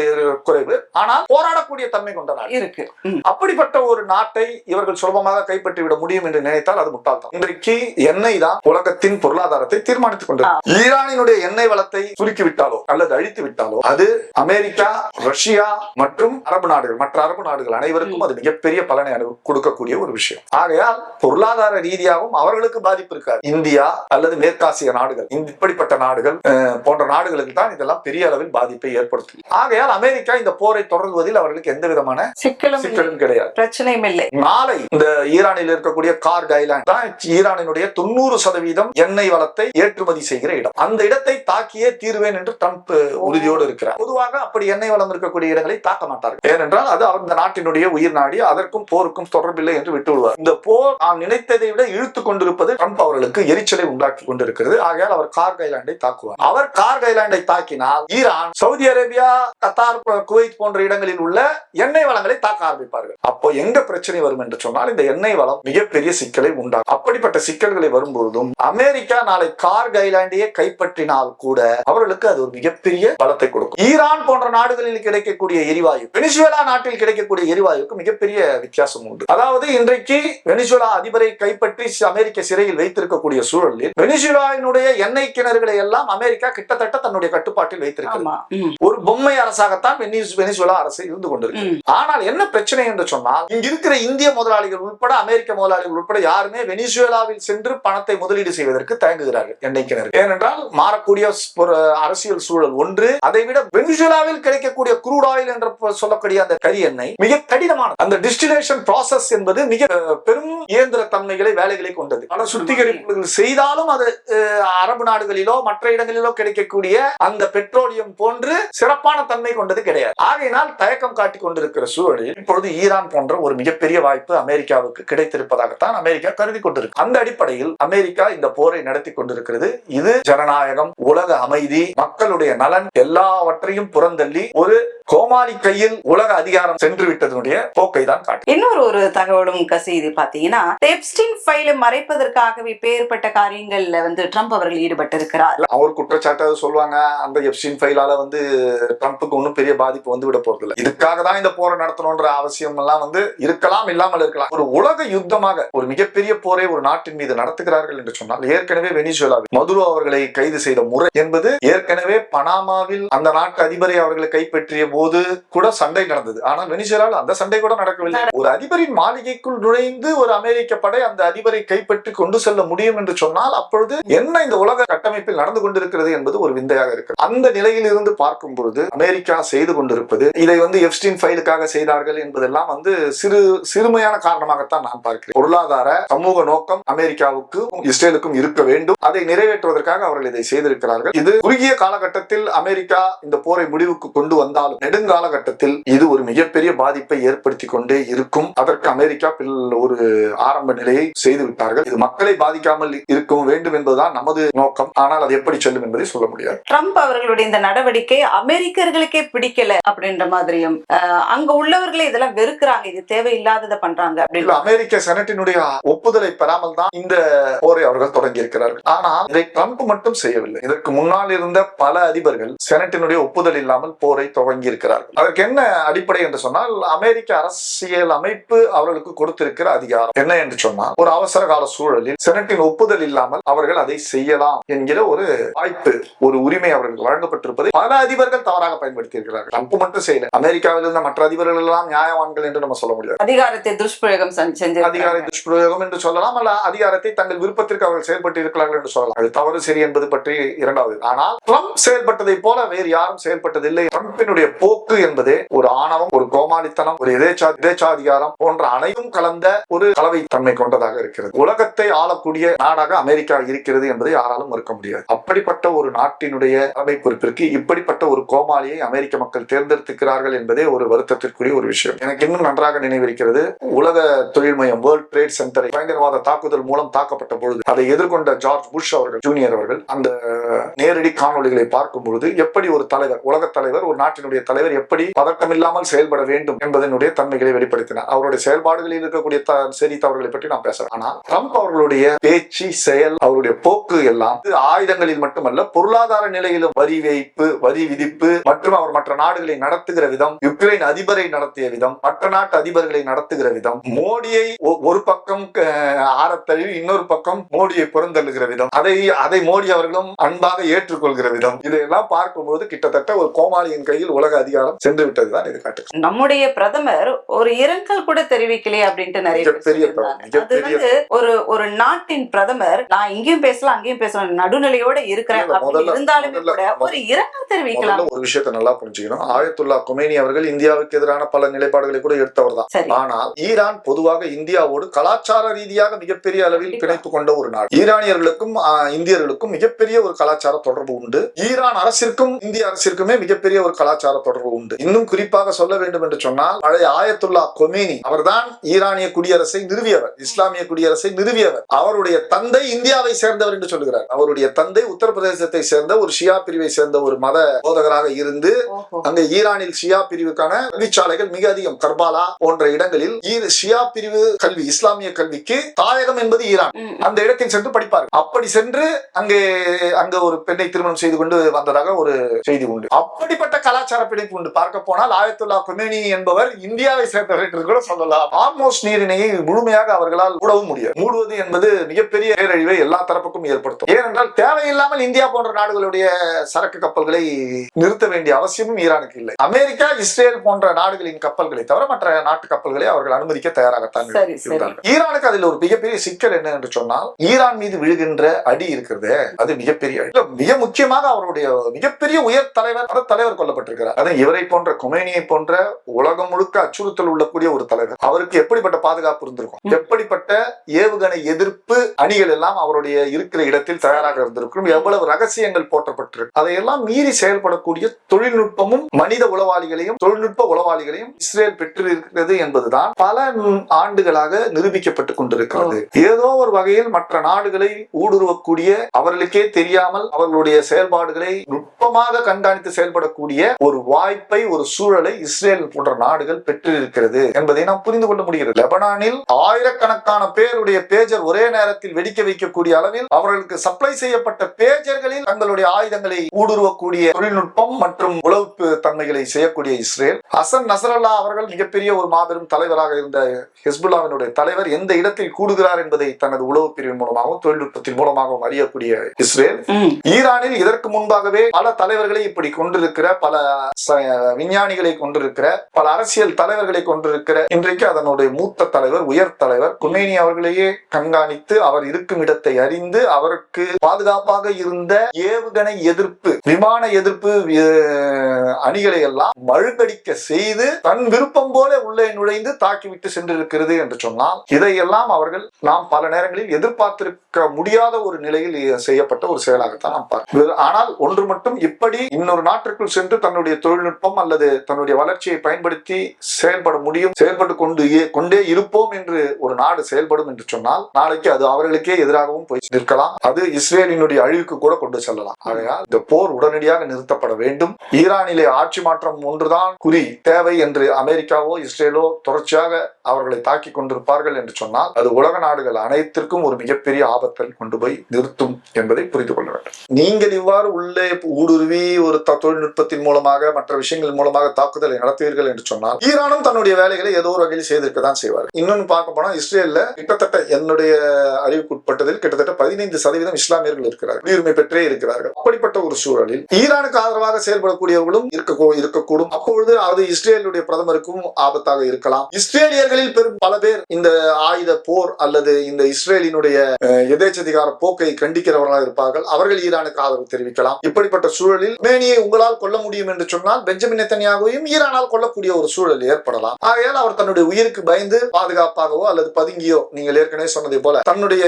குறைவு. ஆனால் போராடக்கூடிய தன்மை கொண்ட நாடு இருக்கு. அப்படிப்பட்ட ஒரு நாட்டை இவர்கள் சுலபமாக கைப்பற்றி விட முடியும் என்று நினைத்தால் அது முட்டாள்தான். இன்றைக்கு எண்ணெய் தான் உலகத்தின் பொருளாதாரத்தை தீர்மானித்துக் கொண்டது. ஈரானினுடைய எண்ணெய் வளத்தை சுருக்கி விட்டாலோ அல்லது அழித்து விட்டாலோ அது அமெரிக்கா, ரஷ்யா மற்றும் அரபு நாடுகள், மற்ற அரபு நாடுகள் அனைவருக்கும் அது மிகப்பெரிய பலனை கொடுக்கக்கூடிய ஒரு விஷயம். ஆகையால் பொருளாதார ரீதியாகவும் அவர்களுக்கு பாதிப்பு இருக்காது. இந்தியா அல்லது மேற்காசிய நாடுகள், இப்படிப்பட்ட நாடுகள் போன்ற நாடுகளுக்கு தான் இதெல்லாம் பெரிய அளவில் பாதிப்பை ஏற்படுத்தும். ஆகையால் அமெரிக்கா இந்த போரை தொடர்வதில் அவர்களுக்கு எந்த விதமான சிக்கலும் கிடையாது. பிரச்சனை சந்தேகம் இல்லை. நாளை இந்த ஈரானில் இருக்கக்கூடிய கார்க் ஐலாண்ட் தான் ஈரானினுடைய 90% எண்ணெய் வளத்தை ஏற்றுமதி செய்கிற இடம். அந்த இடத்தை தாக்கியே தீர்வேன் என்று ட்ரம்ப் உறுதியோடு இருக்கிறார். பொதுவாக அப்படி எண்ணெய் வளம் இருக்கக்கூடிய இடங்களை தாக்க மாட்டார்கள். ஏனென்றால் அது அந்த நாட்டினுடைய உயிர் நாடி, அதற்கும் போருக்கும் தொடர்பில்லை என்று விட்டு விடுவார். இந்த போர் நான் நினைத்ததை விட இழுத்து கொண்டிருப்பது ட்ரம்ப் அவர்களுக்கு எரிச்சலை உண்டாக்கி கொண்டிருக்கிறது. ஆகையால் அவர் கார்க் ஐலாண்டை தாக்குவார். அவர் கார்க் ஐலாண்டை தாக்கினால் Iran, Saudi Arabia, Qatar, Kuwait போன்ற இடங்களில் உள்ள எண்ணெய் வளங்களை தாக்க ஆரம்பிப்பார்கள். அப்போ எங்க பிரச்சனை வரும் என்று சொன்னால் இந்த எண்ணெய் வளம் மிகப்பெரிய சிக்கலை உண்டாகும். அப்படிப்பட்ட சிக்கல்களை வரும்போதும் அமெரிக்கா நாளை கார்க் ஐலாண்டையே கைப்பற்றினால் கூட அவர்களுக்கு அது ஒரு மிகப்பெரிய பலத்தை கொடுக்கும். ஈரான் போன்ற நாடுகளில் கிடைக்கக்கூடிய எரிவாயு, வெனிசுவேலா நாட்டில் கிடைக்கக்கூடிய எரிவாயுக்கு மிகப்பெரிய வித்தியாசம் உண்டு. அதாவது இன்றைக்கு வெனிசுவேலா அதிபரை கைப்பற்றி அமெரிக்க சிறையில் வைத்திருக்கக்கூடிய சூழலில் வெனிசுவேலாவினுடைய எண்ணெய் கிணறுகளை எல்லாம் அமெரிக்கா கிட்டத்தட்ட தன்னுடைய கட்டுப்பாட்டில் வைத்திருக்கிறது. ஒரு பொம்மை அரசாகத்தான் வெனிசுவேலா அரசு இருந்து கொண்டிருக்கு. ஆனால் என்ன பிரச்சனை என்று சொன்னால், இங்க இருக்கிற இந்திய முதலாளிகள் உட்பட, அமெரிக்க முதலாளிகள் உட்பட யாருமே வெனிசுவேலாவில் சென்று பணத்தை முதலீடு செய்வதற்கு தயங்குகிறார்கள் எண்ணெய் கிணறு. ஏனென்றால் மாறக்கூடிய ஒரு அரசியல் சூழல் ஒன்று. அதைவிட வெனிசுவேலாவில் கிடைக்கக்கூடிய குரூட் ஆயில் என்று சொல்லக்கூடிய அந்த கரி எண்ணெய் மிக கடினமானது. அந்த டிஸ்டிலேஷன் ப்ராசஸ் என்பது மிக பெரும் இயந்திர தன்மைகளை, வேலைகளை கொண்டது. பல சுத்திகரிப்புகள் செய்தாலும் அது அரபு நாடுகளிலோ மற்ற இடங்களிலோ கிடைக்கக்கூடிய அந்த பெட்ரோலியம் போன்று சிறப்பான தன்மை கொண்டது கிடையாது. ஆகையினால் தயக்கம் காட்டிக் கொண்டிருக்கிற சூழலில் இப்பொழுது ஈரான் போன்ற ஒரு மிகப்பெரிய வாய்ப்பு அமெரிக்காவுக்கு கிடைத்திருப்பதாகத்தான் அமெரிக்கா கருதி கொண்டிருக்கு. அந்த அடிப்படையில் அமெரிக்கா இந்த போரை நடத்தி கொண்டிருக்கிறது. இது ஜனநாயகம், உலக அமைதி, மக்களுடைய நலன் எல்லாவற்றையும் புறந்தள்ளி ஒரு கோமாளி கையில் உலக அதிகாரம் சென்று விட்டதனுடைய போக்கை தான் காட்டு. இன்னொரு தகவலும் கசிது பாத்தீங்கன்னா, எப்ஸ்டீன் ஃபைலை மறைப்பதற்காகவே பேர்பட்ட காரியங்கள்ல ட்ரம்ப் அவர்கள் ஈடுபட்டு இருக்கிறார். அவர் குற்றச்சாட்டு சொல்லுவாங்க, அந்த எப்ஸ்டீன் ஃபைலால ட்ரம்ப்புக்கு ஒன்னும் பெரிய பாதிப்பு விட போறது இல்லை. இதுக்காக தான் இந்த போரை நடத்தணும்ன்ற அவசியம் எல்லாம் இருக்கலாம், இல்லாமல் இருக்கலாம். ஒரு உலக யுத்தமாக ஒரு மிகப்பெரிய போரை ஒரு நாட்டின் மீது நடத்துகிறார்கள் என்று சொன்னால், ஏற்கனவே வெனிசுவேலாவில் மதுரோ அவர்களை கைது செய்த முறை என்பது, ஏற்கனவே பனாமாவில் அந்த நாட்டு அதிபரை அவர்களை கைப்பற்றிய போது கூட சண்டை நடந்தது. ஆனால் வெனிசுவேலாவில் அந்த சண்டை கூட நடக்கவில்லை. ஒரு அதிபரின் மாளிகைக்குள் நுழைந்து ஒரு அமெரிக்க படை அந்த அதிபரை கைப்பற்றி கொண்டு செல்ல முடியும் என்று சொன்னால், அப்பொழுது என்ன இந்த உலக கட்டமைப்பில் நடந்து கொண்டிருக்கிறது என்பது ஒரு விந்தையாக இருக்கு. அந்த நிலையில் இருந்து பார்க்கும் பொழுது அமெரிக்கா செய்து கொண்டிருப்பது, இதை எப்ஸ்டீன் ஃபைலுக்காக செய்தார்கள் என்பதெல்லாம் சிறுமையான காரணமாகத்தான் நான் பார்க்கிறேன். பொருளாதார சமூக நோக்கம் அமெரிக்காவுக்கும் இஸ்ரேலுக்கும் இருக்க வேண்டும். அதை நிறைவேற்றுவதற்காக அவர்கள் இதை செய்திருக்கிறார்கள். இது குறுகிய காலகட்டத்தில் அமெரிக்கா இந்த போரை முடிவுக்கு கொண்டு வந்தாலும் நெடுங்காலகட்டத்தில் இது ஒரு மிகப்பெரிய பாதிப்பை ஏற்படுத்தி கொண்டே இருக்கும். அதற்கு அமெரிக்கா ஒரு ஆரம்ப நிலையை செய்து விட்டார்கள். இது மக்களை பாதிக்காமல் இருக்க வேண்டும் என்பதுதான் நமது நோக்கம். ஆனால் அது எப்படி செல்லும் என்பதை சொல்ல முடியாது. ட்ரம்ப் அவர்களுடைய இந்த நடவடிக்கை அமெரிக்கர்களுக்கே பிடிக்கல அப்படின்ற மாதிரியும், அங்க உள்ளவர்களே இதெல்லாம் வெறுக்கிறாங்க, இது தேவையில்லாததை பண்றாங்க அப்படின்னு அமெரிக்க செனட்டினுடைய ஒப்புதலை பெறாமல் தான் இந்த போரை அவர்கள் தொடங்கி இருக்கிறார்கள். ஆனால் இதை ட்ரம்ப் மட்டும் செய்யவில்லை. இதற்கு முன்னால் இருந்த பல அதிபர்கள் செனட்டினுடைய ஒப்புதல் இல்லாமல் போரை தொடங்கி இருக்கிறார்கள். அதற்கு என்ன அடிப்படை என்று சொன்னால், அமெரிக்க அரசியல் அமைப்பு அவர்களுக்கு கொடுத்திருக்கிற அதிகாரம் என்ன என்று சொன்னால், ஒரு அவசர கால சூழலில் செனட்டின் ஒப்புதல் இல்லாமல் அவர்கள் அதை செய்யலாம் என்கிற ஒரு வாய்ப்பு, ஒரு உரிமை அவர்களுக்கு வழங்கப்பட்டிருப்பதை பல அதிபர்கள் தவறாக பயன்படுத்தி இருக்கிறார்கள். ட்ரம்ப் மட்டும் செய்யல, அமெரிக்காவில் இருந்த மற்ற அதிபர்கள் எல்லாம் நியாயவான்கள் என்று நம்ம சொல்ல முடியாது. அதிகாரத்தை துஷ்பிரயோகம் செஞ்சு, அதிகார துஷ்பிரயோகம் என்று சொல்லலாம், அல்ல அதிகாரத்தை தங்கள் விருப்பத்திற்கு அவர்கள் செயல்பட்டு இருக்கிறார்கள் என்று சொல்லலாம். அது தவறு சரி என்பது பற்றி இரண்டாவது. ஆனால் ட்ரம்ப் செயல்பட்டதை போல வேறு யாரும் செயல்பட்டதில்லை. ட்ரம்பினுடைய போக்கு என்பதே ஒரு ஆணவம், ஒரு கோமாளித்தனம், ஒரு எதேச்சாதிகாரம் போன்ற அனைத்தும் கலந்த ஒரு கலவை தன்மை கொண்டதாக இருக்கிறது. உலகத்தை ஆளக்கூடிய நாடாக அமெரிக்கா இருக்கிறது என்பதை யாராலும் மறுக்க முடியாது. அப்படிப்பட்ட ஒரு நாட்டினுடைய தலைமை பொறுப்பிற்கு இப்படிப்பட்ட ஒரு கோமாளியை அமெரிக்க மக்கள் தேர்ந்தெடுத்துக்கிறார்கள் என்பதே ஒரு வருத்தத்திற்குரிய ஒரு விஷயம். எனக்கு இன்னும் நன்றாக நினைவிருக்கிறது, உலக தொழில் மையம் வேர்ல்ட் ட்ரேட் சென்டரை பயங்கரவாத தாக்குதல் மூலம் தாக்கப்பட்ட பொழுது அதை எதிர்கொண்ட ஜார்ஜ் புஷ் அவர்கள் ஜூனியர் அவர்கள் அந்த நேரடி காணொலிகளை பார்க்கும் பொழுது, எப்படி ஒரு தலைவர், உலக தலைவர், ஒரு நாட்டினுடைய தலைவர் எப்படி பதட்டமில்லாமல் செயல்பட வேண்டும் என்பதனுடைய தன்மைகளை வெளிப்படுத்தினார். அவருடைய செயல்பாடுகளில் இருக்கக்கூடிய சரி தவறுகளை பற்றி நான் பேசுறேன். ஆனால் ட்ரம்ப் அவர்களுடைய பேச்சு, செயல், அவருடைய போக்கு எல்லாம் ஆயுதங்களில் மட்டுமல்ல, பொருளாதார நிலையிலும் வரி வைப்பு, வரி விதிப்பு மற்றும் அவர் மற்ற நாடுகளை நடத்துகிற விதம், யுக்ரைன் அதிபரை நடத்திய விதம், மற்ற நாட்டு அதிபர்களை நடத்துகிற விதம், மோடியை ஒரு பக்கம் ஆரத்தழுவி இன்னொரு பக்கம் மோடியை புறந்தள்ளுகிற விதம், அதை மோடி அவர்களும் அன்பாக ஏற்றுக்கொள்கிற விதம், இதையெல்லாம் பார்க்கும்போது கிட்டத்தட்ட ஒரு கோமாளியின் கையில் உலக அதிகாரம் சென்று விட்டதுதான் இது காட்டு. நம்முடைய பிரதமர் ஒரு இரங்கல் கூட தெரிவிக்கலையே அப்படின்ட்டு நிறைய ஒரு நாட்டின் பிரதமர், நான் இங்கேயும் பேசலாம் அங்கேயும் பேசலாம், நடுநிலையோட இருக்கிறேன் இருந்தாலுமே கூட ஒரு இரங்கல் தெரிவிக்கலாம். ஒரு விஷயத்தை நல்லா புரிஞ்சுக்கணும், ஆயத்துல்லா கொமேனி அவர்கள் இந்தியாவுக்கு எதிரான பல நிலைப்பாடுகளை கூட எடுத்தவர் தான். சரி. ஆனால் ஈரான் பொதுவாக இந்தியாவோடு கலாச்சார ரீதியாக மிகப்பெரிய அளவில் பிணைப்பு கொண்ட ஒரு நாடு. ஈரானியர்களுக்கும் இந்தியர்களுக்கும் மிகப்பெரிய ஒரு கலாச்சார தொடர்பு உண்டு. ஈரான் அரசிற்கும் இந்திய அரசிற்குமே மிகப்பெரிய ஒரு கலாச்சார தொடர்பு உண்டு. இன்னும் குறிப்பாக சொல்ல வேண்டும் என்று சொன்னால், பழைய ஆயத்துல்லா கொமேனி அவர்தான் ஈரானிய குடியரசை நிறுவியவர், இஸ்லாமிய குடியரசை நிறுவியவர். அவருடைய தந்தை இந்தியாவை சேர்ந்தவர் என்று சொல்கிறார். அவருடைய தந்தை உத்தரப்பிரதேசத்தை சேர்ந்த ஒரு ஷியா பிரிவை சேர்ந்த ஒரு மத போதகராக இருந்து அங்க ஈரானில் ஷியா பிரிவுக்கான கல்விச்சாலைகள் மிக அதிகம். கர்பாலா போன்ற இடங்களில் ஷியா பிரிவு கல்வி, இஸ்லாமிய கல்விக்கு தாயகம் என்பது ஈரான். அந்த இடத்தில் சென்று படிப்பார்கள். அப்படி சென்று அங்க ஒரு பெண்ணை திருமணம் செய்து கொண்டு வந்ததாக ஒரு செய்தி உண்டு. அப்படிப்பட்ட கலாச்சார பிணைப்பு உண்டு. பார்க்க போனால் ஆயத்துல்லா கொமேனி என்பவர் இந்தியாவை சேர்ந்தவர் என்று கூட சொல்லலாம். ஹார்மோஸ் நீரிணையை முழுமையாக அவர்களால் மூடவும் முடியாது. மூடுவது என்பது மிகப்பெரிய பேரழிவை எல்லா தரப்புக்கும் ஏற்படுத்தும். ஏனென்றால் தேவையில்லாமல் இந்தியா போன்ற நாடுகளுடைய சரக்கு கப்பல்களை நிறுத்த வேண்டிய அவசியமும் ஈரானுக்கு இல்லை. அமெரிக்கா, இஸ்ரேல் போன்ற நாடுகளின் கப்பல்களை தவிர மற்ற நாட்டு கப்பல்களை அவர்கள் அனுமதிக்க தயாராகத்தான் இருந்தார்கள். ஈரானுக்கு அதில் ஒரு மிகப்பெரிய சிக்கல் என்ன என்று சொன்னால், ஈரான் மீது விழுகின்ற அடி இருக்கிறது, அது மிகப்பெரிய அடி. மிக முக்கியமாக அவருடைய மிகப்பெரிய உயர் தலைவர் கொல்லப்பட்டிருக்கிறார். அது இவரை போன்ற கொமேனியை போன்ற உலகம் முழுக்க அச்சுறுத்தல் உள்ளக்கூடிய ஒரு தலைவர். அவருக்கு எப்படிப்பட்ட பாதுகாப்பு இருந்திருக்கும், எப்படிப்பட்ட ஏவுகணை எதிர்ப்பு அணிகள் எல்லாம் அவருடைய இருக்கிற இடத்தில் தயாராக இருந்திருக்கும், எவ்வளவு ரகசியங்கள் போற்றப்பட்டிருக்கு. அதையெல்லாம் மீறி செயல்படக்கூடிய தொழில்நுட்பமும் மனித உளவாளிகளையும் தொழில்நுட்ப உளவாளிகளையும் இஸ்ரேல் பெற்றிருக்கிறது என்பதுதான் பல ஆண்டுகளாக நிரூபிக்கப்பட்டுக் கொண்டிருக்கிறது. ஏதோ ஒரு வகையில் மற்ற நாடுகளை ஊடுருவக்கூடிய, அவர்களுக்கே தெரியாமல் அவர்களுடைய செயல்பாடுகளை நுட்பமாக கண்காணித்து செயல்படக்கூடிய ஒரு வாய்ப்பை, ஒரு சூழலை இஸ்ரேல் போன்ற நாடுகள் பெற்றிருக்கிறது என்பதை நாம் புரிந்து கொள்ள முடிகிறது. லெபனானில் ஆயிரக்கணக்கான பேருடைய பேஜர் ஒரே நேரத்தில் வெடிக்க வைக்கக்கூடிய அளவில் அவர்களுக்கு சப்ளை செய்யப்பட்ட பேஜர்களில் தங்களுடைய ஆயுதங்களை ஊடுருவக்கூடிய தொழில்நுட்பம் மற்றும் உளவு தன்மைகளை செய்யக்கூடிய இஸ்ரேல். ஹசன் நஸ்ரல்லா அவர்கள் மிகப்பெரிய ஒரு மாபெரும் தலைவராக இருந்த ஹிஸ்புல்லாவினுடைய தலைவர் எந்த இடத்தில் கூடுகிறார் என்பதை தனது உளவு பிரிவின் மூலமாகவும் தொழில்நுட்பத்தின் மூலமாகவும் அறியக்கூடிய இஸ்ரேல் ஈரானில் இதற்கு முன்பாகவே பல தலைவர்களை இப்படி கொண்டிருக்கிற, பல விஞ்ஞானிகளை கொண்டிருக்கிற, பல அரசியல் தலைவர்களை கொண்டிருக்கிற, இன்றைக்கு அதனுடைய மூத்த தலைவர், உயர் தலைவர் கொமேனி அவர்களையே கண்காணித்து அவர் இருக்கும் இடத்தை அறிந்து அவருக்கு பாதுகாப்பாக இருந்த ஏவுகணை எதிர்ப்பு, விமான எதிர்ப்பு அணிகளை எல்லாம் மழுங்கடிக்க செய்து தன் விருப்பம் போல உள்ளே நுழைந்து தாக்கிவிட்டு சென்றிருக்கிறது என்று சொன்னால், இதையெல்லாம் அவர்கள் நாம் பல நேரங்களில் எதிர்பார்த்திருக்க முடியாத ஒரு நிலையில் செய்யப்பட்ட ஒரு செயலாகத்தான் நாம் பார்க்கிறோம். ஆனால் ஒன்று மட்டும், இப்படி இன்னொரு நாட்டிற்குள் சென்று தன்னுடைய தொழில்நுட்பம் அல்லது தன்னுடைய வளர்ச்சியை பயன்படுத்தி செயல்பட முடியும், செயல்பட்டு கொண்டே இருப்போம் என்று ஒரு நாடு செயல்படும் என்று சொன்னால், நாளைக்கு அது அவர்களுக்கே எதிராகவும் போய் நிற்கலாம். அது இஸ்ரேலினுடைய அழிவுக்கு கூட கொண்டு செல்லலாம். ஆகையால் இந்த போர் உடனடியாக நிறுத்தப்பட வேண்டும். ஈரானிலே ஆட்சி மாற்றம் ஒன்றுதான் குறி தேவை என்று அமெரிக்காவோ இஸ்ரேலோ தொடர்ச்சியாக அவர்களை தாக்கி கொண்டிருப்பார்கள் என்று சொன்னால், அது உலக நாடுகள் அனைத்திற்கும் ஒரு மிகப்பெரிய ஆபத்தை கொண்டு போய் நிறுத்தும் என்பதை புரிந்து கொள்ள வேண்டும். நீங்கள் இவ்வாறு உள்ளே ஊடுருவி ஒரு தொழில்நுட்பத்தின் மூலமாக மற்ற விஷயங்கள் மூலமாக தாக்குதலை நடத்துவீர்கள் என்று சொன்னால், ஈரானும் தன்னுடைய வேலைகளை ஏதோ ஒரு வகையில் செய்திருக்கதான் செய்வார். இன்னொன்னு பார்க்க போனா, இஸ்ரேல்ல கிட்டத்தட்ட என்னுடைய அறிவுக்குட்பட்டதில் கிட்டத்தட்ட 15% இஸ்லாமியர்கள் இருக்கிறார்கள், குடியுரிமை பெற்றே இருக்கிறார்கள். அப்படிப்பட்ட ஒரு சூழலில் ஈரானுக்கு ஆதரவாக செயல்படக்கூடியவர்களும் இருக்கக்கூடும். அப்பொழுது அது இஸ்ரேலுடைய பிரதமருக்கும் ஆபத்தாக இருக்கலாம். இஸ்ரேலியர்களில் பெரும் பல பேர் இந்த ஆயுத போர் அல்லது இந்த இஸ்ரேலினுடைய எதேச்சதிகார போக்கை கண்டிக்கிறவர்களாக இருப்பார்கள். அவர்கள் ஈரானுக்கு ஆதரவு தெரிவிக்கலாம். இப்படிப்பட்ட சூழலில் கொமேனியை உங்களால் கொல்ல முடியும் என்று சொன்னால், பெஞ்சமின் நெத்தன்யாகுவையும் ஈரானால் கொல்லக்கூடிய ஒரு சூழல் ஏற்படலாம். ஆகையால் அவர் தன்னுடைய உயிருக்கு பயந்து பாதுகாப்பாகவோ அல்லது பதுங்கியோ, நீங்கள் ஏற்கனவே சொன்னதை போல தன்னுடைய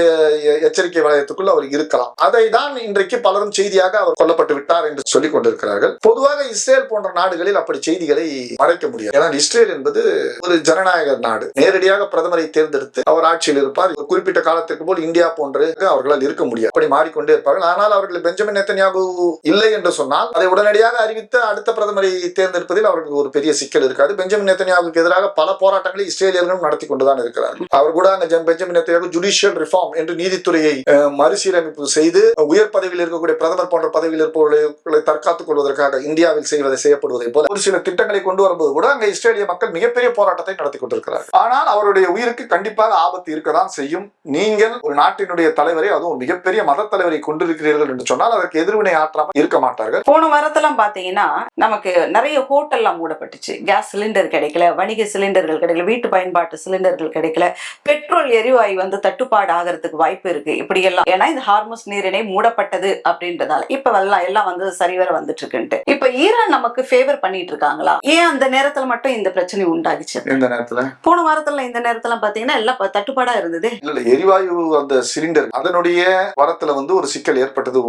எச்சரிக்கை வலயத்துக்குள் அவர் இருக்கலாம். அதை தான் இன்றைக்கு பலரும் செய்தியாக அவர் கொல்லப்பட்டு விட்டார் என்று சொல்லிக் கொண்டிருக்கிறார்கள். பொதுவாக இஸ்ரேல் போன்ற நாடுகளில் அப்படி செய்திகளை மறைக்க முடியாது. ஏன்னா இஸ்ரேல் என்பது ஒரு ஜனநாயக நாடு. நேரடியாக பிரதமரை தேர்ந்தெடுத்து அவர் ஆட்சியில் இருப்பார். குறிப்பிட்ட காலத்திற்கு போல் இந்தியா போன்று அவர்களால் இருக்க முடியாது. அப்படி மாறிக்கொண்டே இருப்பார்கள். ஆனால் அவர்கள் பெஞ்சமின் நெத்தன்யாகு இல்லை என்று சொன்னால் அதை உடனடியாக அறிவித்து அடுத்த பிரதமரை தேர்ந்தெடுப்பதில் அவர்களுக்கு ஒரு பெரிய சிக்கல் இருக்காது. பெஞ்சமின் நெத்தன்யாகுக்கு எதிராக பல போராட்டங்களை இஸ்ரேலியர்களும் நடத்தி கொண்டுதான் இருக்கிறார்கள். அவர் கூட பெஞ்சமின் நெத்தன்யாகு ஜுடிஷியல் ரிஃபார்ம் என்று நீதித்துறையை மறுசீரமைப்பு செய்து உயர் பதவியில் இருக்கக்கூடிய பிரதமர் போன்ற பதவியில் இருப்பவர்களை தற்காத்துக் கொள்வதற்காக இந்தியாவில் செய்யப்படுவதை போல ஒரு சில திட்டங்களை கொண்டு வரும்போது கூட அங்கே இஸ்ரேலிய மக்கள் மிகப்பெரிய போராட்டத்தை நடத்தி கொண்டிருக்கிறார்கள். ஆனால் அவருடைய உயிருக்கு கண்டிப்பாக ஆபத்து இருக்கதான் செய்யும். நீங்கள் ஒரு நாட்டினுடைய தலைவரை, அதுவும் மிகப்பெரிய மத தலைவரை கொண்டிருக்கிறீர்கள் என்று சொன்னால் அதற்கு எதிர்வினை ஆற்றாமல் இருக்க மாட்டார்கள். போன வாரத்தெல்லாம் பாத்தீங்கன்னா நமக்கு நிறைய ஹோட்டல்லாம் மூடப்பட்டுச்சு. கேஸ் சிலிண்டர் கிடைக்கல, வணிக சிலிண்டர்கள் கிடைக்கல, வீட்டு பயன்பாட்டு சிலிண்டர்கள் கிடைக்கல, பெட்ரோல் எரிவாயு தட்டுப்பாடு ஆகிறதுக்கு வாய்ப்பு இருக்கு. இப்படி எல்லாம் ஏன்னா இந்த ஹார்மோஸ் நீரிணை மூடப்பட்டது அப்படின்றதால இப்ப எல்லாம் சரிவர வந்துட்டு இருக்குன்ட்டு. இப்ப ஈரான் நமக்கு ஃபேவர் பண்ணிட்டு இருக்காங்களா? ஏன் அந்த நேரத்துல மட்டும் இந்த பிரச்சனை உண்டாகிச்சு? இந்த நேரத்துல போன வாரத்துல இந்த நேரத்துல பாத்தீங்கன்னா எல்லாம் தட்டுப்பாடா இருந்தது. இல்ல எரிவாயு அந்த சிலிண்டர் அதனுடைய வரத்துல ஒரு சிக்கல் ஏற்பட்டது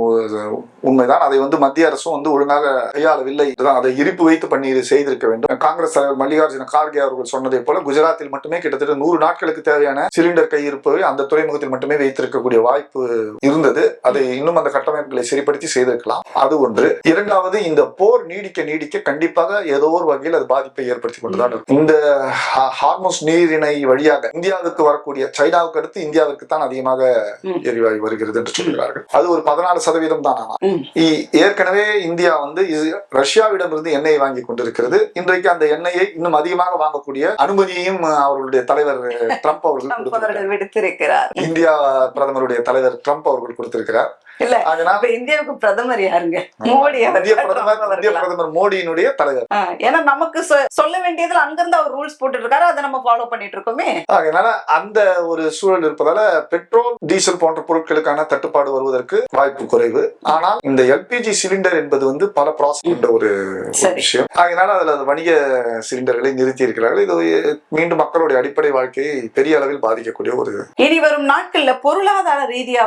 உண்மைதான். அதை மத்திய அரசும் ஒழுங்காக கையாளவில்லை. அதை இருப்பு வைத்து பண்ணி செய்திருக்க வேண்டும். காங்கிரஸ் தலைவர் மல்லிகார்ஜுன கார்கே அவர்கள் சொன்னதை போல குஜராத்தில் மட்டுமே கிட்டத்தட்ட 100 நாட்களுக்கு தேவையான சிலிண்டர் கையிருப்பை அந்த துறைமுகத்தில் மட்டுமே வைத்திருக்கக்கூடிய வாய்ப்பு இருந்தது. அதை இன்னும் அந்த கட்டமைப்புகளை சரிப்படுத்தி செய்திருக்கலாம். அது ஒன்று. இரண்டாவது, இந்த போர் நீடிக்க நீடிக்க கண்டிப்பாக ஏதோ ஒரு வகையில் அது பாதிப்பை ஏற்படுத்தி கொண்டுதான் இருக்கும். இந்த ஹார்முஸ் நீரிணை வழியாக இந்தியாவுக்கு வரக்கூடிய, சைனாவுக்கு அடுத்து இந்தியாவுக்கு தான் அதிகமாக எரிவாயு வருகிறது என்று சொல்கிறார்கள். அது ஒரு 14% தான். ஏற்கனவே இந்தியா ரஷ்யாவிடமிருந்து எண்ணெய் வாங்கி கொண்டிருக்கிறது. இன்றைக்கு அந்த எண்ணெயை இன்னும் அதிகமாக வாங்கக்கூடிய அனுமதியையும் அவர்களுடைய தலைவர் ட்ரம்ப் அவர்கள் விடுத்திருக்கிறார். இந்தியா பிரதமருடைய தலைவர் ட்ரம்ப் அவர்கள் கொடுத்திருக்கிறார். இல்ல, இந்தியாவுக்கு பிரதமர் யாருங்க? மோடி. இந்திய பிரதமர் மோடியினுடைய தலைவர். ஏன்னா நமக்கு சொல்ல வேண்டியதுல அங்கிருந்து அவர் ரூல்ஸ் போட்டு இருக்காரு, அதை நம்ம ஃபாலோ பண்ணிட்டு இருக்கோமே. அதனால அந்த ஒரு சூழல் இருப்பதால பெட்ரோல், டீசல் போன்ற பொருட்களுக்கான தட்டுப்பாடு வருவதற்கு வாய்ப்பு குறைவு. ஆனால் இந்த எல்பிஜி சிலிண்டர் என்பது பல ப்ராசஸ் கொண்ட ஒரு விஷயம். அதனால அதுல வணிக சிலிண்டர்களை நிறுத்தி இருக்கிறார்கள். இது மீண்டும் மக்களுடைய அடிப்படை வாழ்க்கையை பெரிய அளவில் பாதிக்கக்கூடிய ஒரு. இனி வரும் நாட்கள்ல பொருளாதார ரீதியா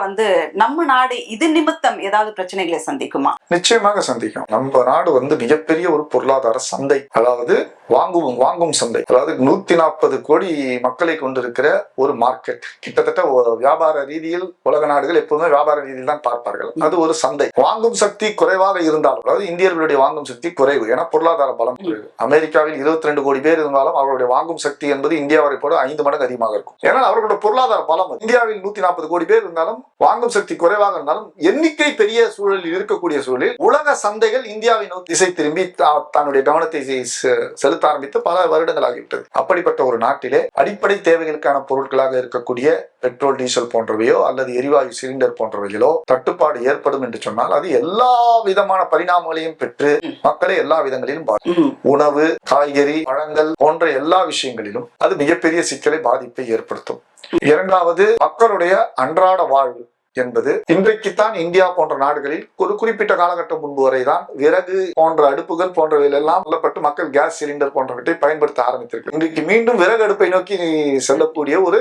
நம்ம நாடு இது நிமித்தம் ஏதாவது பிரச்சனைகளை சந்திக்குமா? நிச்சயமாக சந்திக்கும். நம்ம நாடு மிகப்பெரிய ஒரு பொருளாதார சந்தை, அதாவது வாங்கும் சந்தை. அதாவது 140 கோடி மக்களை கொண்டிருக்கிற ஒரு மார்க்கெட். கிட்டத்தட்ட வியாபார ரீதியில் உலக நாடுகள் எப்பவுமே வியாபார ரீதியில் தான் பார்ப்பார்கள். அது ஒரு சந்தை. வாங்கும் சக்தி குறைவாக இருந்தாலும், அதாவது இந்தியர்களுடைய வாங்கும் சக்தி குறைவு, ஏன்னா பொருளாதார பலம் குறைவு. அமெரிக்காவில் 22 கோடி பேர் இருந்தாலும் அவர்களுடைய வாங்கும் சக்தி என்பது இந்தியாவை போல 5 மடங்கு அதிகமாக இருக்கும். ஏன்னா அவர்களுடைய பொருளாதார பலம். இந்தியாவில் 140 கோடி பேர் இருந்தாலும் வாங்கும் சக்தி குறைவாக இருந்தாலும் எண்ணிக்கை பெரிய சூழலில் இருக்கக்கூடிய சூழலில் உலக சந்தைகள் இந்தியாவை நோக்கி திசை திரும்பி தன்னுடைய கவனத்தை செலுத்த ஆரம்பித்து பல வருடங்கள் ஆகிவிட்டது. அப்படிப்பட்ட ஒரு நாட்டிலே அடிப்படை தேவைகளுக்கான பொருட்களாக இருக்கக்கூடிய பெட்ரோல், டீசல் போன்றவையோ அல்லது எரிவாயு சிலிண்டர் போன்றவைகளோ தட்டுப்பாடு ஏற்படும் என்று சொன்னால் அது எல்லா விதமான பரிணாமங்களையும் பெற்று மக்களை எல்லா விதங்களிலும் பாதிக்கும். உணவு, காய்கறி, பழங்கள் போன்ற எல்லா விஷயங்களிலும் அது மிகப்பெரிய சிக்கலை, பாதிப்பை ஏற்படுத்தும். இரண்டாவது, மக்களுடைய அன்றாட வாழ்வு என்பது இன்றைக்குத்தான் இந்தியா போன்ற நாடுகளில் ஒரு குறிப்பிட்ட காலகட்டம் முன்பு வரைதான் விறகு போன்ற அடுப்புகள் போன்றவைகள் எல்லாம் கொல்லப்பட்டு மக்கள் கேஸ் சிலிண்டர் போன்றவற்றை பயன்படுத்த ஆரம்பித்திருக்கு. இன்றைக்கு மீண்டும் விறகு அடுப்பை நோக்கி செல்லக்கூடிய ஒரு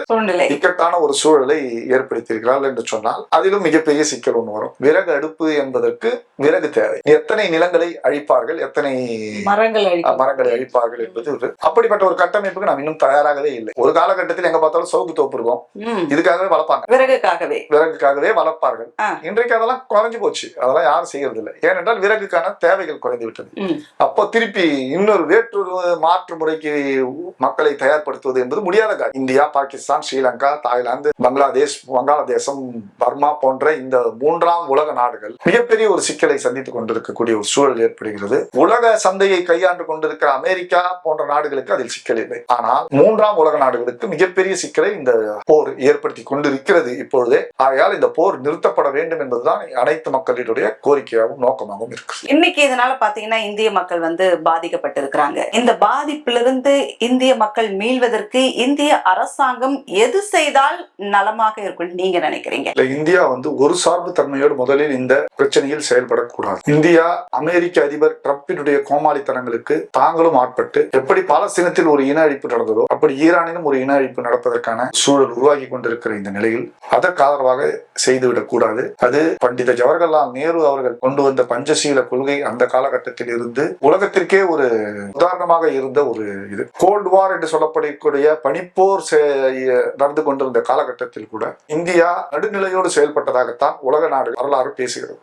இக்கட்டான ஒரு சூழலை ஏற்படுத்தியிருக்கிறார்கள் என்று சொன்னால் அதிலும் மிகப்பெரிய சிக்கல் ஒன்று வரும். விறகு அடுப்பு என்பதற்கு விறகு தேவை. எத்தனை நிலங்களை அழிப்பார்கள், எத்தனை மரங்களை அழிப்பார்கள் என்பது அப்படிப்பட்ட ஒரு கட்டமைப்புக்கு நாம் இன்னும் தயாராகவே இல்லை. ஒரு காலகட்டத்தில் எங்க பார்த்தாலும் சவுக்கு தோப்பு இருக்கும், இதுக்காகவே வளர்ப்பாங்க, விறகுக்காக வளர்ப்பார்கள். இன்றைக்கு அதெல்லாம் குறைஞ்சு போச்சு. அதெல்லாம் யாரும் செய்யறது இல்லை. ஏனென்றால் விறகுக்கான தேவைகள் குறைந்து விட்டது. அப்போ திருப்பி இன்னொரு வேற்றொரு மாற்று முறைக்கு மக்களை தயார்படுத்துவது என்பது முடியாத காரியம். இந்தியா, பாகிஸ்தான், ஸ்ரீலங்கா, தாய்லாந்து, பங்களாதேஷ், வங்காளதேசம், பர்மா போன்ற இந்த 3ஆம் உலக நாடுகள் மிகப்பெரிய ஒரு சிக்கலை சந்தித்துக் கொண்டிருக்கக்கூடிய ஒரு சூழல் ஏற்படுகிறது. உலக சந்தையை கையாண்டு கொண்டிருக்கிற அமெரிக்கா போன்ற நாடுகளுக்கு அதில் சிக்கல் இல்லை. ஆனால் 3ஆம் உலக நாடுகளுக்கு மிகப்பெரிய சிக்கலை இந்த போர் ஏற்படுத்தி கொண்டிருக்கிறது இப்பொழுதே. ஆகையால் இந்த போர் நிறுத்தப்பட வேண்டும் என்பதுதான் அனைத்து மக்களுடைய கோரிக்கையாகவும் நோக்கமாகவும் இருக்கு. இன்னைக்கு இதனால பாத்தீங்கன்னா இந்திய மக்கள் பாதிக்கப்பட்டிருக்கிறாங்க. இந்த பாதிப்பிலிருந்து இந்திய மக்கள் மீள்வதற்கு இந்திய அரசாங்கம் எது செய்தால் நலமாக இருக்கும் நீங்க நினைக்கிறீங்க? இந்தியா ஒரு சார்பு தன்மையோடு முதலில் இந்த பிரச்சனையில் செயல்படக்கூடாது. இந்தியா அமெரிக்க அதிபர் ட்ரம்பினுடைய கோமாளித்தனங்களுக்கு தாங்களும் ஆட்பட்டு எப்படி பாலஸ்தீனத்தில் ஒரு இன அழிப்பு நடந்ததோ அப்படி ஈரானிலும் ஒரு இன அழிப்பு நடப்பதற்கான சூழல் உருவாகி கொண்டிருக்கிற இந்த நிலையில் அதற்கு ஆதரவாக செய்துவிடக் கூடாது. அது பண்டித ஜவஹர்லால் நேரு அவர்கள் கொண்டு வந்த பஞ்சசீல கொள்கை அந்த காலகட்டத்தில் இருந்து உலகத்திற்கே ஒரு உதாரணமாக இருந்த ஒரு இது. கோல்டு வார் என்று சொல்லப்படக்கூடிய பனிப்போர் நடந்து கொண்டிருந்த காலகட்டத்தில் கூட இந்தியா நடுநிலையோடு செயல்பட்டதாகத்தான் உலக நாடு வரலாறு பேசுகிறது.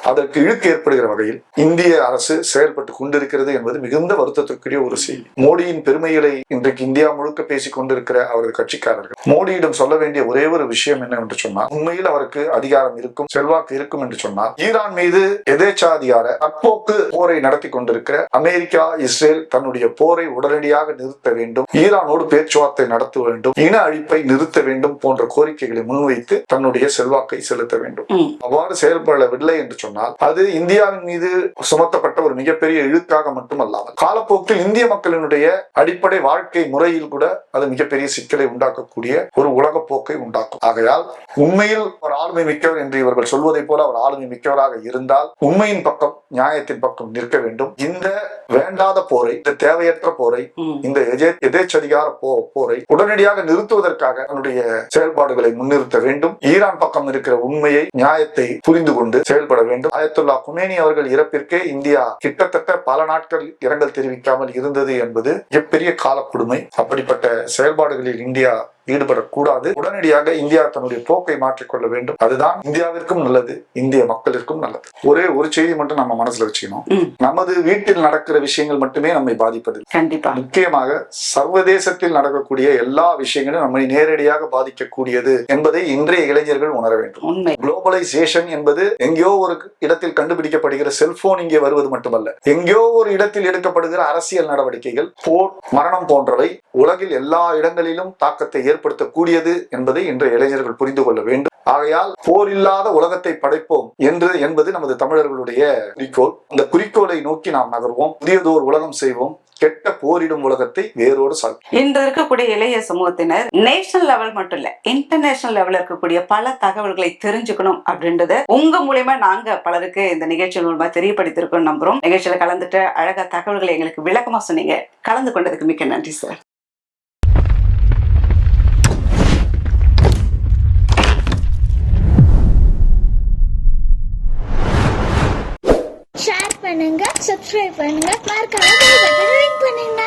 அதற்கு இழுக்கு ஏற்படுகிற வகையில் இந்திய அரசு செயல்பட்டு கொண்டிருக்கிறது என்பது மிகுந்த வருத்தத்திற்குரிய ஒரு செய்தி. மோடியின் பெருமைகளை இன்றைக்கு இந்தியா முழுக்க பேசிக் கொண்டிருக்கிற அவரது கட்சிக்காரர்கள் மோடியிடம் சொல்ல வேண்டிய ஒரே ஒரு விஷயம் என்னவென்று சொன்னால், உண்மையில் அவருக்கு அதிகாரம் இருக்கும், செல்வாக்கு இருக்கும் என்று சொன்னால், ஈரான் மீது எதேச்சாதிகார அற்போக்கு போரை நடத்தி கொண்டிருக்கிற அமெரிக்கா, இஸ்ரேல் தன்னுடைய போரை உடனடியாக நிறுத்த வேண்டும், ஈரானோடு பேச்சுவார்த்தை நடத்த வேண்டும், இன அழிப்பை நிறுத்த வேண்டும் போன்ற கோரிக்கைகளை முன்வைத்து தன்னுடைய செல்வாக்கை செலுத்த வேண்டும். அவ்வாறு செயல்படவில்லை என்று சொன்னால் அது இந்தியாவின் மீது சுமத்தப்பட்ட ஒரு மிகப்பெரிய இழுக்காக மட்டுமல்லாமல் காலப்போக்கில் இந்திய மக்களினுடைய அடிப்படை வாழ்க்கை முறையில் கூட அது மிகப்பெரிய சிக்கலை உண்டாக்கக்கூடிய ஒரு உலக போக்கை உண்டாக்கும். ஆகையால் உண்மையில் ஒரு ஆளுமை மிக்கவர் என்று இவர்கள் சொல்வதை போல அவர் ஆளுமை மிக்கவராக இருந்தால் உண்மையின் பக்கம் நியாயத்தின் பக்கம் நிற்க வேண்டும். இந்த வேண்டாத போரை, இந்த தேவையற்ற போரை, இந்த எதேச்சதிகார போரை உடனடியாக நிறுத்துவதற்காக தன்னுடைய செயல்பாடுகளை முன்னிறுத்த வேண்டும். ஈரான் பக்கம் இருக்கிற உண்மையை, நியாயத்தை புரிந்து கொண்டு செயல்பட வேண்டும். அயத்துல்லா குமேனி அவர்கள் இறப்பிற்கே இந்தியா கிட்டத்தட்ட பல நாட்கள் இரங்கல் தெரிவிக்காமல் இருந்தது என்பது மிகப்பெரிய கால கொடுமை. அப்படிப்பட்ட செயல்பாடுகளில் இந்தியா ஈடுபடக்கூடாது. உடனடியாக இந்தியா தன்னுடைய போக்கை மாற்றிக்கொள்ள வேண்டும். அதுதான் இந்தியாவிற்கும் நல்லது, இந்திய மக்களிற்கும் நல்லது. ஒரே ஒரு செய்தி மட்டும் நம்ம மனசுல வச்சுக்கணும். நமது வீட்டில் நடக்கிற விஷயங்கள் மட்டுமே நம்மை பாதிப்பது. கண்டிப்பா. முக்கியமாக சர்வதேசத்தில் நடக்கக்கூடிய எல்லா விஷயங்களும் நம்மை நேரடியாக பாதிக்கக்கூடியது என்பதை இன்றைய இளைஞர்கள் உணர வேண்டும். குளோபலைசேஷன் என்பது எங்கேயோ ஒரு இடத்தில் கண்டுபிடிக்கப்படுகிற செல்போன் இங்கே வருவது மட்டுமல்ல, எங்கேயோ ஒரு இடத்தில் எடுக்கப்படுகிற அரசியல் நடவடிக்கைகள், போர், மரணம் போன்றவை உலகில் எல்லா இடங்களிலும் தாக்கத்தை ஏற்படுத்தக்கூடியது என்பதை இன்றைய இளைஞர்கள் புரிந்து கொள்ள வேண்டும். ஆகையால் போர் இல்லாத உலகத்தை படைப்போம் என்பது நமது தமிழர்களுடைய குறிக்கோள். அந்த குறிக்கோளை நோக்கி நாம் நகர்வோம். புதியதோர் உலகம் செய்வோம். கெட்ட போரிடும் உலகத்தை வேரோடு சால்வோம். இன்று இருக்கக்கூடிய இளைய சமூகத்தினர் நேஷனல் லெவல் மட்டும் இல்ல, இன்டர்நேஷனல் லெவல்ல இருக்கக்கூடிய பல தகவல்களை தெரிஞ்சுக்கணும் அப்படின்றத உங்க மூலியமா நாங்க பலருக்கு இந்த நிகழ்ச்சி மூலமா தெரியப்படுத்திருக்கோம் நம்புறோம். நிகழ்ச்சியில கலந்துட்டு அழகா தகவல்களை எங்களுக்கு விளக்கமா சொன்னீங்க. கலந்து கொண்டதுக்கு மிக்க நன்றி சார். ஷேர் பண்ணுங்க, சப்ஸ்கிரைப் பண்ணுங்க, மறக்காம பெல் பட்டனை கிளிக் பண்ணுங்க.